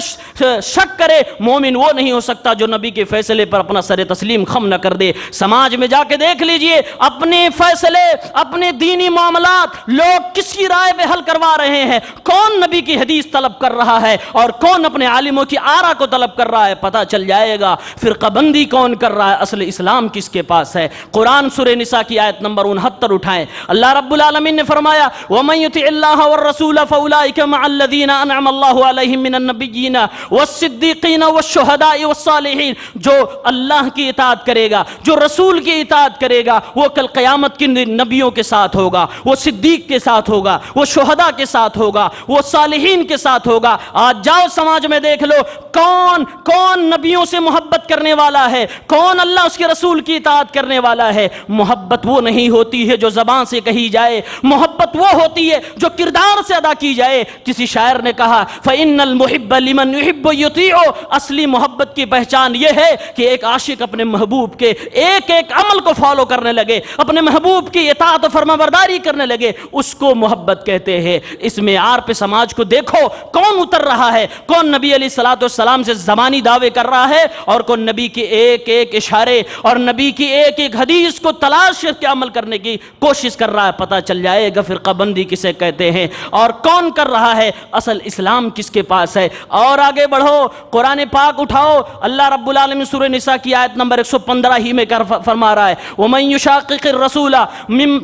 شک کرے. مومن وہ نہیں ہو سکتا جو نبی کے فیصلے پر اپنا سر تسلیم خم نہ کر دے. سماج میں جا کے دیکھ لیجئے اپنے فیصلے، اپنے دینی معاملات لوگ کس کی رائے پہ حل کروا رہے ہیں. کون نبی کی حدیث طلب کر رہا ہے اور کون اپنے عالموں کی آرا کو طلب کر رہا ہے، پتہ چل جائے گا فرقہ بندی کون کر رہا ہے، اصل اسلام کس کے پاس ہے. قرآن سورہ نساء کی آیت نمبر 69 اٹھائیں. اللہ رب العالمین نے فرمایا وَمَن يُطِعِ اللَّهَ وَالرَّسُولَ فَأُولَٰئِكَ مَعَ الَّذِينَ أَنْعَمَ اللَّهُ عَلَيْهِم مِّنَ النَّبِيِّينَ وَالصِّدِّيقِينَ وَالشُّهَدَاءِ وَالصَّالِحِينَ. جو اللہ کی اطاعت کرے گا، جو رسول کی اطاعت کرے گا، وہ کل قیامت کے نبیوں کے ساتھ ہوگا، وہ صدیق کے ساتھ ہوگا، وہ شہداء کے ساتھ ہوگا، وہ صالحین کے ساتھ ہوگا. آج جاؤ سماج میں دیکھ لو کون نبیوں سے محبت کرنے والا ہے، کون اللہ اس کے رسول کی اطاعت کرنے والا ہے. محبت وہ نہیں ہوتی ہے جو زبان سے کہی جائے، محبت وہ ہوتی ہے جو کردار سے ادا کی جائے. کسی شاعر نے کہا فَإِنَّ الْمُحِبَّ لِمَنْ يُحِبُّ يُطِيعُ. اصلی محبت کی پہچان یہ ہے کہ ایک عاشق اپنے محبوب کے ایک ایک عمل کو فالو کرنے لگے، اپنے محبوب کی اطاعت و فرمانبرداری کرنے لگے، اس کو محبت کہتے ہیں. اس معیار پہ سماج کو دیکھو کون اتر رہا ہے، کون نبی علیہ الصلوۃ والسلام سے زبانی دعوے کر رہا ہے اور کون نبی کے ایک ایک اشارے اور نبی کی ایک ایک حدیث کو تلاش کے عمل کرنے کی کوشش کر رہا ہے. پتہ چل جائے گا فرقہ بندی کسے کہتے ہیں اور کون کر رہا ہے، اصل اسلام کس کے پاس ہے. اور آگے بڑھو قرآن پاک اٹھاؤ. اللہ رب العالمین سورہ نساء کی آیت نمبر 115 ہی میں فرما رہا ہے وَمَن يُشَاقِقِ الرَّسُولَ مِن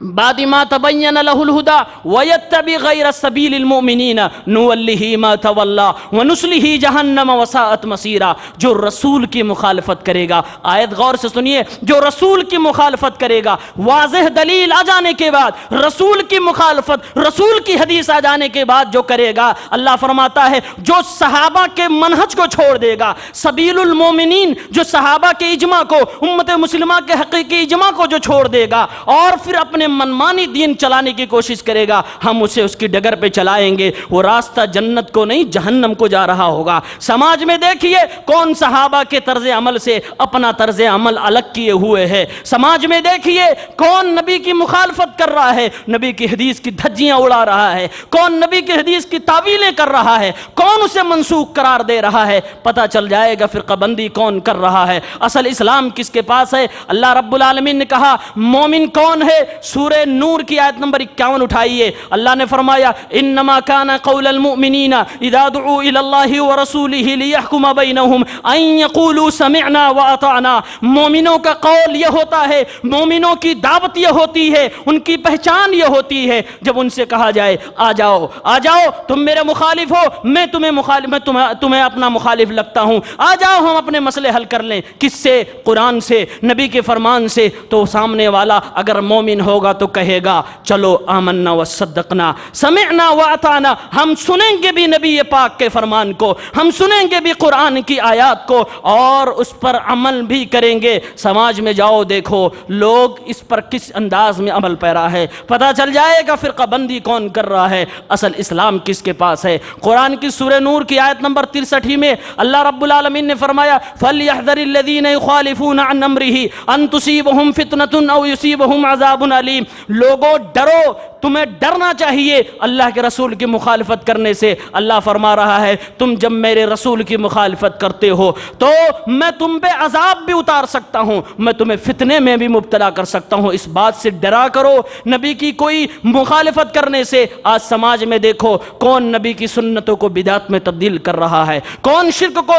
بعد ما تبین له الهدى ويتبع غیر سبیل المؤمنین نولہ ما تولی ونصلہ جہنم وساءت مصیرا. جو رسول کی مخالفت کرے گا، آیت غور سے سنیے، جو رسول کی مخالفت کرے گا، واضح دلیل آ جانے کے بعد رسول کی مخالفت، رسول کی حدیث آ جانے کے بعد جو کرے گا، اللہ فرماتا ہے جو صحابہ کے منہج کو چھوڑ دے گا، سبیل المؤمنین جو صحابہ کے اجماع کو، امت مسلمہ کے حقیقی اجماع کو جو چھوڑ دے گا اور پھر اپنے منمانی دین چلانے کی کوشش کرے گا، ہم اسے اس کی ڈگر پہ چلائیں گے. وہ راستہ جنت کو نہیں جہنم کو جا رہا ہوگا. سماج میں دیکھیے کون صحابہ کے طرز عمل سے اپنا طرز عمل الگ کیے ہوئے ہے. سماج میں دیکھیے کون نبی کی مخالفت کر رہا ہے، نبی کی حدیث کی دھجیاں اڑا رہا ہے، کون نبی کی حدیث کی تعویلیں کر رہا ہے، کون اسے منسوخ قرار دے رہا ہے. پتہ چل جائے گا فرقہ بندی کون کر رہا ہے، اصل اسلام کس کے پاس ہے. اللہ رب العالمین نے کہا مومن کون ہے، سورہ نور کی آیت نمبر 51 اٹھائیے. اللہ نے فرمایا انما کان قول المؤمنین اذا دعوا الی اللہ ورسولہ لیحکم بینہم ان یقولوا سمعنا واطعنا. مومنوں کا قول یہ ہوتا ہے، مومنوں کی دعوت یہ ہوتی ہے، ان کی پہچان یہ ہوتی ہے جب ان سے کہا جائے آ جاؤ آ جاؤ، تم میرے مخالف ہو، میں تمہیں اپنا مخالف لگتا ہوں، آ جاؤ ہم اپنے مسئلے حل کر لیں. کس سے؟ قرآن سے، نبی کے فرمان سے. تو سامنے والا اگر مومن ہوگا ہوگا تو کہے گا چلو آمنا وصدقنا سمعنا واطعنا، ہم سنیں گے بھی نبی پاک کے فرمان کو، ہم سنیں گے بھی قرآن کی آیات کو اور اس پر عمل بھی کریں گے۔ سماج میں جاؤ دیکھو لوگ اس پر کس انداز میں عمل پیرا ہے، پتہ چل جائے گا فرقہ بندی کون کر رہا ہے، اصل اسلام کس کے پاس ہے۔ قرآن کی سورہ نور کی آیت نمبر 63 میں اللہ رب العالمین نے فرمایا فَلْيَحْذَرِ الَّذِينَ يُخَالِفُونَ عَنْ أَمْرِهِ أَن تُصِيبَهُمْ فِتْنَةٌ أَوْ يُصِيبَهُمْ عَذَابٌ أَلِيمٌ۔ لوگوں ڈرو، تمہیں ڈرنا چاہیے اللہ کے رسول کی مخالفت کرنے سے۔ اللہ فرما رہا ہے تم جب میرے رسول کی مخالفت کرتے ہو تو میں تم پہ عذاب بھی اتار سکتا ہوں، میں تمہیں فتنے میں بھی مبتلا کر سکتا ہوں، اس بات سے ڈرا کرو نبی کی کوئی مخالفت کرنے سے۔ آج سماج میں دیکھو کون نبی کی سنتوں کو بدعت میں تبدیل کر رہا ہے، کون شرک کو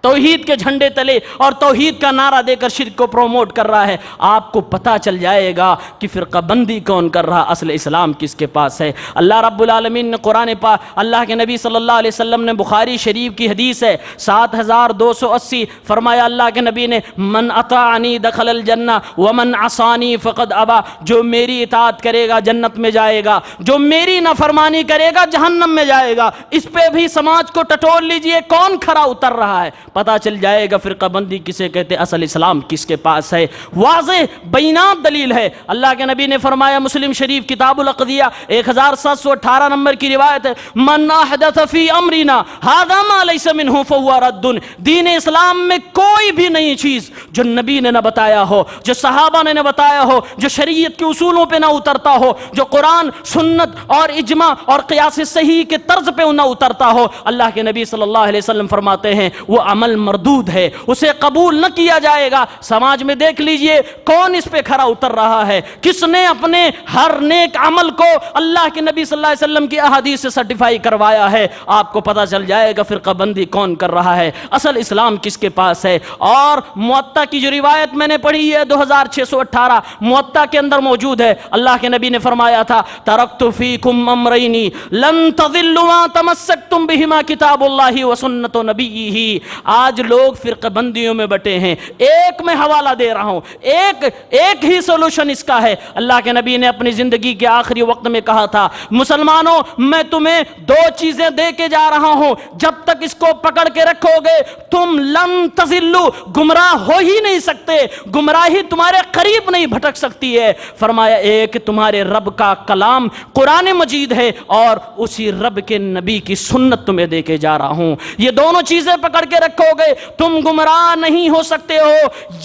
توحید کے جھنڈے تلے اور توحید کا نعرہ دے کر شرک کو پروموٹ کر رہا ہے۔ آپ کو پتہ چل جائے گا کہ فرقہ بندی کون کر رہا، اصل اسلام کس کے پاس ہے۔ اللہ رب العالمین نے قرآن پاک، اللہ کے نبی صلی اللہ علیہ وسلم نے بخاری شریف کی حدیث ہے 7280 فرمایا اللہ کے نبی نے من اطاعنی دخل الجنہ ومن عصانی فقد ابا، جو میری اطاعت کرے گا جنت میں جائے گا، جو میری نافرمانی کرے گا جہنم میں جائے گا۔ اس پہ بھی سماج کو ٹٹول لیجئے کون کھرا اتر رہا ہے، پتہ چل جائے گا فرقہ بندی کسے کہتے، اصل اسلام کس کے پاس ہے۔ واضح بینات دلیل ہے، اللہ کے نبی نے فرمایا مسلم شریف کتاب الاقضیہ 1718 نمبر کی روایت ہے من احدث فی امرنا ھذا ما لیس منہ فہو رد۔ دین اسلام میں کوئی بھی نئی چیز جو نبی نے نہ بتایا ہو، جو صحابہ نے نہ بتایا ہو، جو شریعت کے اصولوں پہ نہ اترتا ہو، جو قرآن سنت اور اجماع اور قیاس صحیح کے طرز پہ نہ اترتا ہو، اللہ کے نبی صلی اللہ علیہ وسلم فرماتے ہیں وہ عمل مردود ہے، اسے قبول نہ کیا جائے گا۔ سماج میں دیکھ لیجئے کون اس پہ کھرا اتر رہا ہے، کس نے اپنے ہر نیک عمل کو اللہ کے نبی صلی اللہ علیہ وسلم کی احادیث سے سرٹیفائی کروایا ہے۔ آپ کو پتہ چل جائے گا فرقہ بندی کون کر رہا ہے، اصل اسلام کس کے پاس ہے۔ اور موطا کی جو روایت میں نے پڑھی ہے 2618 موطا کے اندر موجود ہے، اللہ کے نبی نے فرمایا تھا ترکت فیکم امرین لن تضلوا ما تمسکتم بہما کتاب اللہ وسنت نبیہ۔ آج لوگ فرقہ بندیوں میں بٹے ہیں، ایک میں حوالہ دے رہا ہوں، ایک ہی سولوشن اس کا ہے۔ اللہ کے نبی نے اپنی زندگی کے آخری وقت میں کہا تھا مسلمانوں میں تمہیں دو چیزیں دے کے جا رہا ہوں، جب تک اس کو پکڑ کے رکھو گے تم لن تضلوا، گمراہ ہو ہی نہیں سکتے، گمراہی تمہارے قریب نہیں بھٹک سکتی ہے۔ فرمایا ایک تمہارے رب کا کلام قرآن مجید ہے اور اسی رب کے نبی کی سنت تمہیں دے کے جا رہا ہوں، یہ دونوں چیزیں پکڑ کے رکھو گے تم گمراہ نہیں ہو سکتے ہو۔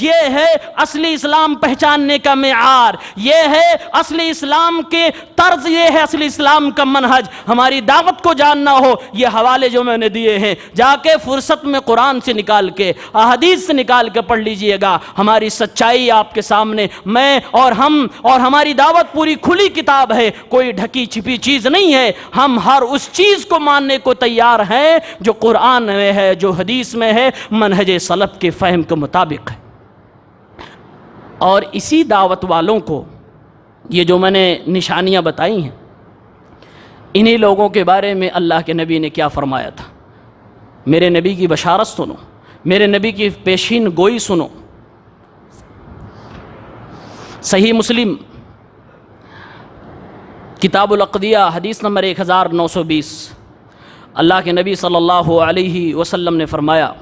یہ ہے اصلی اسلام پہچاننے کا معیار، یہ ہے اصلی اسلام کے طرز، یہ ہے اصلی اسلام کا منہج۔ ہماری دعوت کو جاننا ہو یہ حوالے جو میں نے دیے ہیں جا کے فرصت میں قرآن سے نکال کے احادیث سے نکال کے پڑھ لیجئے گا، ہماری سچائی آپ کے سامنے، میں اور ہم اور ہماری دعوت پوری کھلی کتاب ہے، کوئی ڈھکی چھپی چیز نہیں ہے۔ ہم ہر اس چیز کو ماننے کو تیار ہیں جو قرآن میں ہے، جو حدیث میں ہے، منہج سلف کے فہم کے مطابق ہے۔ اور اسی دعوت والوں کو یہ جو میں نے نشانیاں بتائی ہیں، انہی لوگوں کے بارے میں اللہ کے نبی نے کیا فرمایا تھا، میرے نبی کی بشارت سنو، میرے نبی کی پیشین گوئی سنو۔ صحیح مسلم کتاب الاقضیہ حدیث نمبر 1920 اللہ کے نبی صلی اللہ علیہ وسلم نے فرمایا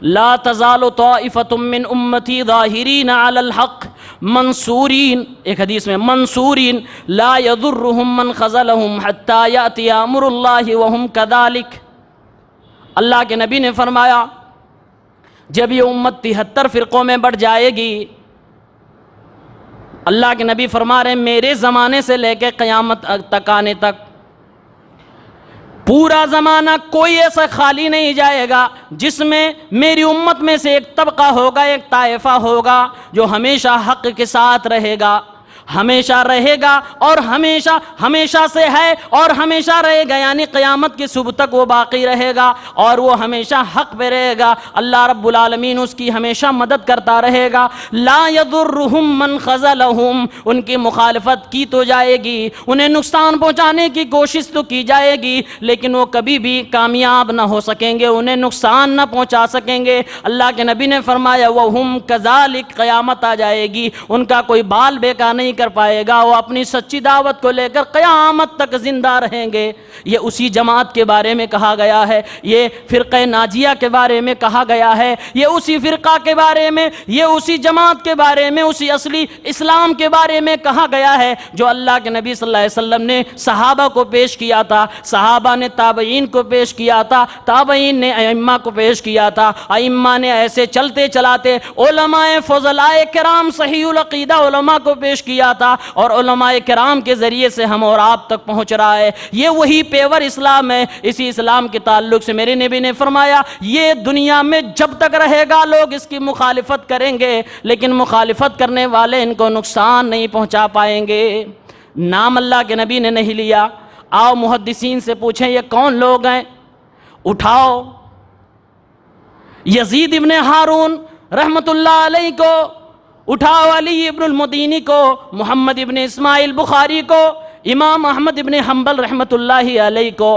لا تزال طائفة من امتی ظاہرین علی الحق منصورین، ایک حدیث میں منصورین لا یضرهم من خذلهم حتی یأتی امر اللہ وهم کذالک۔ اللہ کے نبی نے فرمایا جب یہ امت 73 فرقوں میں بٹ جائے گی، اللہ کے نبی فرما رہے ہیں میرے زمانے سے لے کے قیامت تک آنے تک پورا زمانہ کوئی ایسا خالی نہیں جائے گا جس میں میری امت میں سے ایک طبقہ ہوگا، ایک طائفہ ہوگا جو ہمیشہ حق کے ساتھ رہے گا، ہمیشہ رہے گا اور ہمیشہ ہمیشہ سے ہے اور ہمیشہ رہے گا، یعنی قیامت کی صبح تک وہ باقی رہے گا اور وہ ہمیشہ حق پہ رہے گا۔ اللہ رب العالمین اس کی ہمیشہ مدد کرتا رہے گا۔ لا یضرہم من خذلہم، ان کی مخالفت کی تو جائے گی، انہیں نقصان پہنچانے کی کوشش تو کی جائے گی، لیکن وہ کبھی بھی کامیاب نہ ہو سکیں گے، انہیں نقصان نہ پہنچا سکیں گے۔ اللہ کے نبی نے فرمایا وَهُمْ كَذَلِكَ، قیامت آ جائے گی، ان کا کوئی بال بیکار نہیں کر پائے گا، وہ اپنی سچی دعوت کو لے کر قیامت تک زندہ رہیں گے۔ یہ اسی جماعت کے بارے میں کہا گیا ہے، یہ فرقہ ناجیہ کے بارے میں کہا گیا ہے، یہ اسی فرقہ کے بارے میں، یہ اسی جماعت کے بارے میں، اسی اصلی اسلام کے بارے میں کہا گیا ہے جو اللہ کے نبی صلی اللہ علیہ وسلم نے صحابہ کو پیش کیا تھا، صحابہ نے تابعین کو پیش کیا تھا، تابعین نے ائمہ کو پیش کیا تھا، ائمہ نے ایسے چلتے چلاتے علماء فضلاء کرام صحیح العقیدہ علماء کو پیش کیا تھا، اور علماء کرام کے ذریعے سے ہم اور آپ تک پہنچ رہا ہے۔ یہ وہی پیور اسلام ہے۔ اسی اسلام کے تعلق سے میرے نبی نے فرمایا یہ دنیا میں جب تک رہے گا لوگ اس کی مخالفت کریں گے، لیکن مخالفت کرنے والے ان کو نقصان نہیں پہنچا پائیں گے۔ نام اللہ کے نبی نے نہیں لیا۔ آؤ محدثین سے پوچھیں یہ کون لوگ ہیں؟ اٹھاؤ یزید ابن ہارون رحمت اللہ علیہ کو، اٹھاؤ علی ابن المدینی کو، محمد ابن اسماعیل بخاری کو، امام احمد ابن حنبل رحمت اللہ علیہ کو،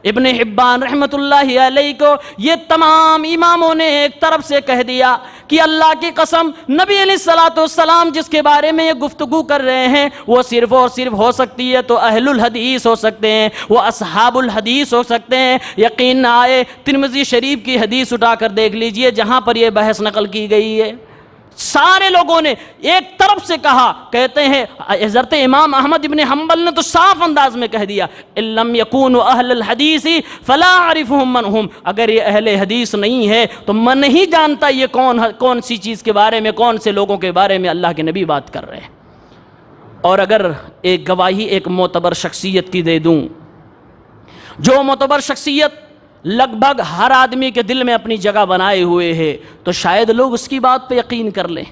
ابن حبان رحمت اللہ علیہ کو۔ یہ تمام اماموں نے ایک طرف سے کہہ دیا کہ اللہ کی قسم نبی علیہ الصلوۃ والسلام جس کے بارے میں یہ گفتگو کر رہے ہیں وہ صرف اور صرف ہو سکتی ہے تو اہل الحدیث ہو سکتے ہیں، وہ اصحاب الحدیث ہو سکتے ہیں۔ یقین نہ آئے ترمذی شریف کی حدیث اٹھا کر دیکھ لیجئے جہاں پر یہ بحث نقل کی گئی ہے۔ سارے لوگوں نے ایک طرف سے کہا، کہتے ہیں حضرت امام احمد ابن حنبل نے تو صاف انداز میں کہہ دیا ان لم یکونوا اہل الحدیث فلا اعرفهم من هم، اگر یہ اہل حدیث نہیں ہے تو میں نہیں جانتا یہ کون سی چیز کے بارے میں، کون سے لوگوں کے بارے میں اللہ کے نبی بات کر رہے ہیں۔ اور اگر ایک گواہی ایک معتبر شخصیت کی دے دوں، جو معتبر شخصیت لگ بھگ ہر آدمی کے دل میں اپنی جگہ بنائے ہوئے ہے، تو شاید لوگ اس کی بات پہ یقین کر لیں۔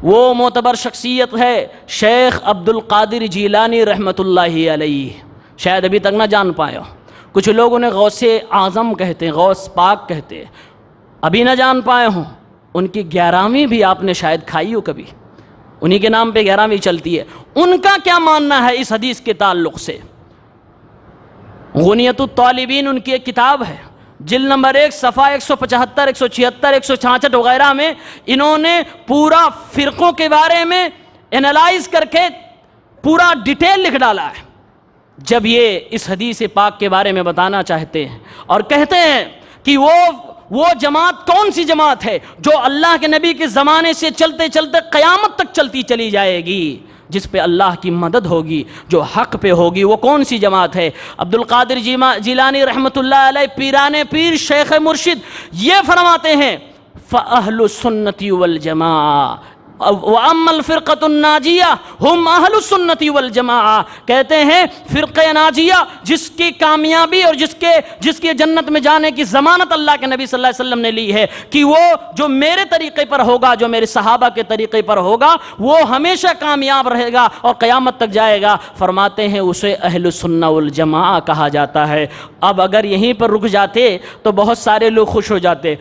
وہ معتبر شخصیت ہے شیخ عبد القادر جیلانی رحمت اللہ علیہ۔ شاید ابھی تک نہ جان پائے ہو، کچھ لوگ انہیں غوث اعظم کہتے ہیں، غوث پاک کہتے ہیں، ابھی نہ جان پائے ہوں۔ ان کی 11ویں بھی آپ نے شاید کھائی ہو کبھی، انہی کے نام پہ 11ویں چلتی ہے۔ ان کا کیا ماننا ہے اس حدیث کے تعلق سے؟ غنیت الطالبین ان کی ایک کتاب ہے، جلد نمبر 1 صفحہ 175 176 166 وغیرہ میں انہوں نے پورا فرقوں کے بارے میں انالائز کر کے پورا ڈیٹیل لکھ ڈالا ہے۔ جب یہ اس حدیث پاک کے بارے میں بتانا چاہتے ہیں اور کہتے ہیں کہ وہ جماعت کون سی جماعت ہے جو اللہ کے نبی کے زمانے سے چلتے چلتے قیامت تک چلتی چلی جائے گی، جس پہ اللہ کی مدد ہوگی، جو حق پہ ہوگی، وہ کون سی جماعت ہے؟ عبد القادر جیلانی رحمت اللہ علیہ پیران پیر شیخ مرشد یہ فرماتے ہیں فَأَهْلُ السُّنَّةِ وَالْجَمَاعَةِ وَأَمَّا الْفِرْقَةُ النَّاجِيَةُ هُمْ أَهْلُ السُّنَّةِ وَالْجَمَاعَةِ، کہتے ہیں فرقہ ناجیہ جس کی کامیابی اور جس کے جنت میں جانے کی ضمانت اللہ کے نبی صلی اللہ علیہ وسلم نے لی ہے کہ وہ جو میرے طریقے پر ہوگا، جو میرے صحابہ کے طریقے پر ہوگا، وہ ہمیشہ کامیاب رہے گا اور قیامت تک جائے گا۔ فرماتے ہیں اسے اہل السنہ والجماعہ کہا جاتا ہے۔ اب اگر یہیں پر رک جاتے تو بہت سارے لوگ خوش ہو جاتے،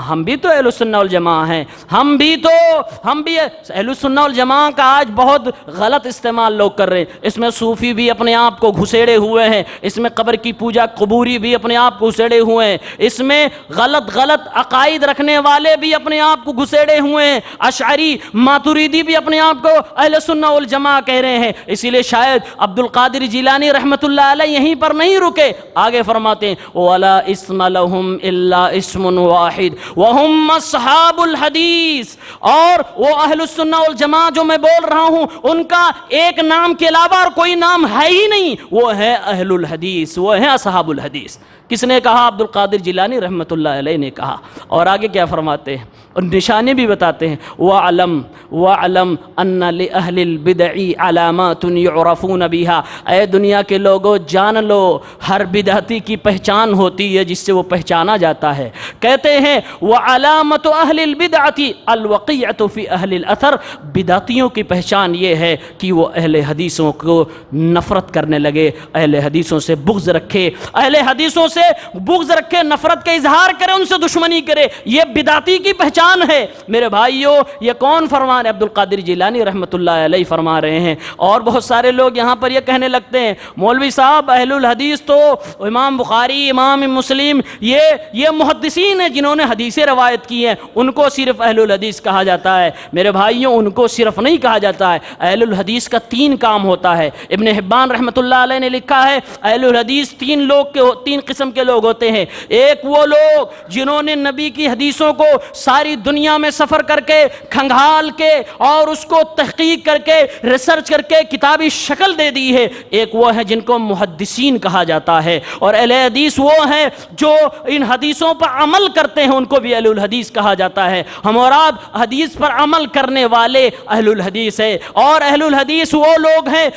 ہم بھی تو اہل السنہ والجماعہ ہیں، ہم بھی اہل السنہ والجماعہ کا آج بہت غلط استعمال لوگ کر رہے ہیں۔ اس میں صوفی بھی اپنے آپ کو گھسیڑے ہوئے ہیں، اس میں قبر کی پوجا قبوری بھی اپنے آپ کو گھسیڑے ہوئے ہیں، اس میں غلط عقائد رکھنے والے بھی اپنے آپ کو گھسیڑے ہوئے ہیں، اشعری ماتریدی بھی اپنے آپ کو اہل سنہ والجماعہ کہہ رہے ہیں۔ اسی لیے شاید عبد القادر جیلانی رحمت اللہ علیہ یہیں پر نہیں رکے، آگے فرماتے ہیں وَلَا اسْمَ لَهُمْ إِلَّا اسْمٌ وَاحِدٌ وَهُمْ أَصْحَابُ الْحَدِيثِ، اور وہ اہل السنہ والجماعہ جو میں بول رہا ہوں ان کا ایک نام کے علاوہ اور کوئی نام ہے ہی نہیں، وہ ہے اہل الحدیث، وہ ہیں اصحاب الحدیث۔ کس نے کہا؟ عبد القادر جیلانی رحمت اللہ علیہ نے کہا۔ اور آگے کیا فرماتے ہیں اور نشانے بھی بتاتے ہیں وَعَلَمْ أَنَّ لِأَهْلِ الْبِدْعِ عَلَامَاتٌ يُعْرَفُونَ بِهَا، اے دنیا کے لوگوں جان لو ہر بدعتی کی پہچان ہوتی ہے جس سے وہ پہچانا جاتا ہے۔ کہتے ہیں وَعَلَامَةُ أَهْلِ الْبِدْعَةِ الْوَقِيعَةُ فِي اہل الاثر، بدعتیوں کی پہچان یہ ہے کہ وہ اہل حدیثوں کو نفرت کرنے لگے، اہل حدیثوں سے بغض رکھے، اہل حدیثوں سے بغض رکھے، نفرت کا اظہار کرے، ان سے دشمنی کرے، یہ بدعتی کی پہچان ہے۔ میرے بھائیوں، یہ کون فرما رہے؟ عبد القادر جیلانی رحمۃ اللہ علیہ فرما رہے ہیں۔ اور بہت سارے لوگ یہاں پر یہ کہنے لگتے ہیں مولوی صاحب اہل الحدیث تو امام بخاری، امام مسلم، یہ محدثین ہیں جنہوں نے حدیثیں روایت کی ہیں، ان کو صرف اہل الحدیث کہا جاتا ہے۔ میرے بھائیوں، ان کو صرف نہیں کہا جاتا ہے، اہل الحدیث کا 3 کام ہوتا ہے۔ ابن حبان رحمۃ اللہ علیہ نے لکھا ہے اہل الحدیث 3 قسم کے لوگ ہوتے ہیں۔ ایک وہ لوگ جنہوں نے نبی کی حدیثوں کو ساری دنیا میں سفر کر کے، کھنگال کے اور اس کو تحقیق کر کے، ریسرچ کر کے کتابی شکل دے دی ہے۔ ایک وہ ہیں جن کو محدثین کہا جاتا ہے، اور اہل حدیث وہ ہیں جو ان حدیثوں پر عمل کرتے ہیں، ان کو بھی اہل الحدیث کہا جاتا ہے۔ ہم اور آپ حدیث پر عمل کرنے والے اہل الحدیث ہے۔ اور اہل الحدیث وہ لوگ ہیں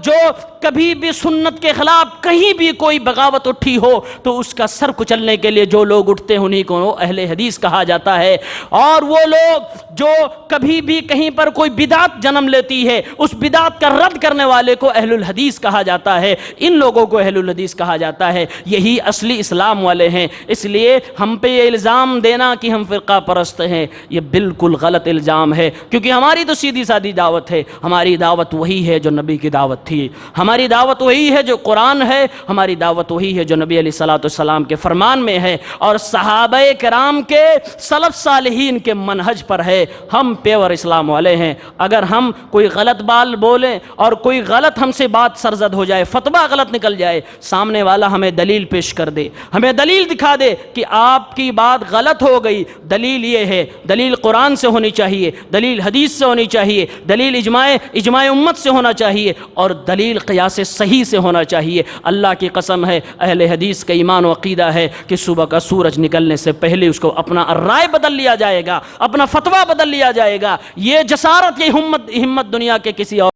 جو کبھی بھی سنت کے خلاف کہیں بھی کوئی بغاوت اٹھی ہو تو اس کا سر کچلنے کے لیے جو لوگ اٹھتے ہیں انہیں کو اہل حدیث کہا جاتا ہے۔ اور وہ لوگ جو کبھی بھی کہیں پر کوئی بدعت جنم لیتی ہے، اس بدعت کا رد کرنے والے کو اہل الحدیث کہا جاتا ہے۔ ان لوگوں کو اہل الحدیث کہا جاتا ہے، یہی اصلی اسلام والے ہیں۔ اس لیے ہم پہ یہ الزام دینا کہ ہم فرقہ پرست ہیں، یہ بالکل غلط الزام ہے، کیونکہ ہماری تو سیدھی سادی دعوت ہے۔ ہماری دعوت وہی ہے جو نبی کی دعوت تھی، ہماری دعوت وہی ہے جو قرآن ہے، ہماری دعوت وہی ہے جو نبی علیہ الصلوۃ والسلام کے فرمان میں ہے اور صحابہ کرام کے سلف صالحین کے منہج پر ہے۔ ہم پیور اسلام والے ہیں۔ اگر ہم کوئی غلط بات بولیں اور کوئی غلط ہم سے بات سرزد ہو جائے، فتویٰ غلط نکل جائے، سامنے والا ہمیں دلیل پیش کر دے، ہمیں دلیل دکھا دے کہ آپ کی بات غلط ہو گئی، دلیل یہ ہے، دلیل قرآن سے ہونی چاہیے، دلیل حدیث سے ہونی چاہیے، دلیل اجماع امت سے ہونا چاہیے، اور دلیل قیاس صحیح سے ہونا چاہیے۔ اللہ کی قسم ہے، اہل حدیث کا ایمان و عقیدہ ہے کہ صبح کا سورج نکلنے سے پہلے اس کو اپنا رائے بدل لیا جائے گا، اپنا فتویٰ بدل لیا جائے گا۔ یہ جسارت، یہ ہمت دنیا کے کسی اور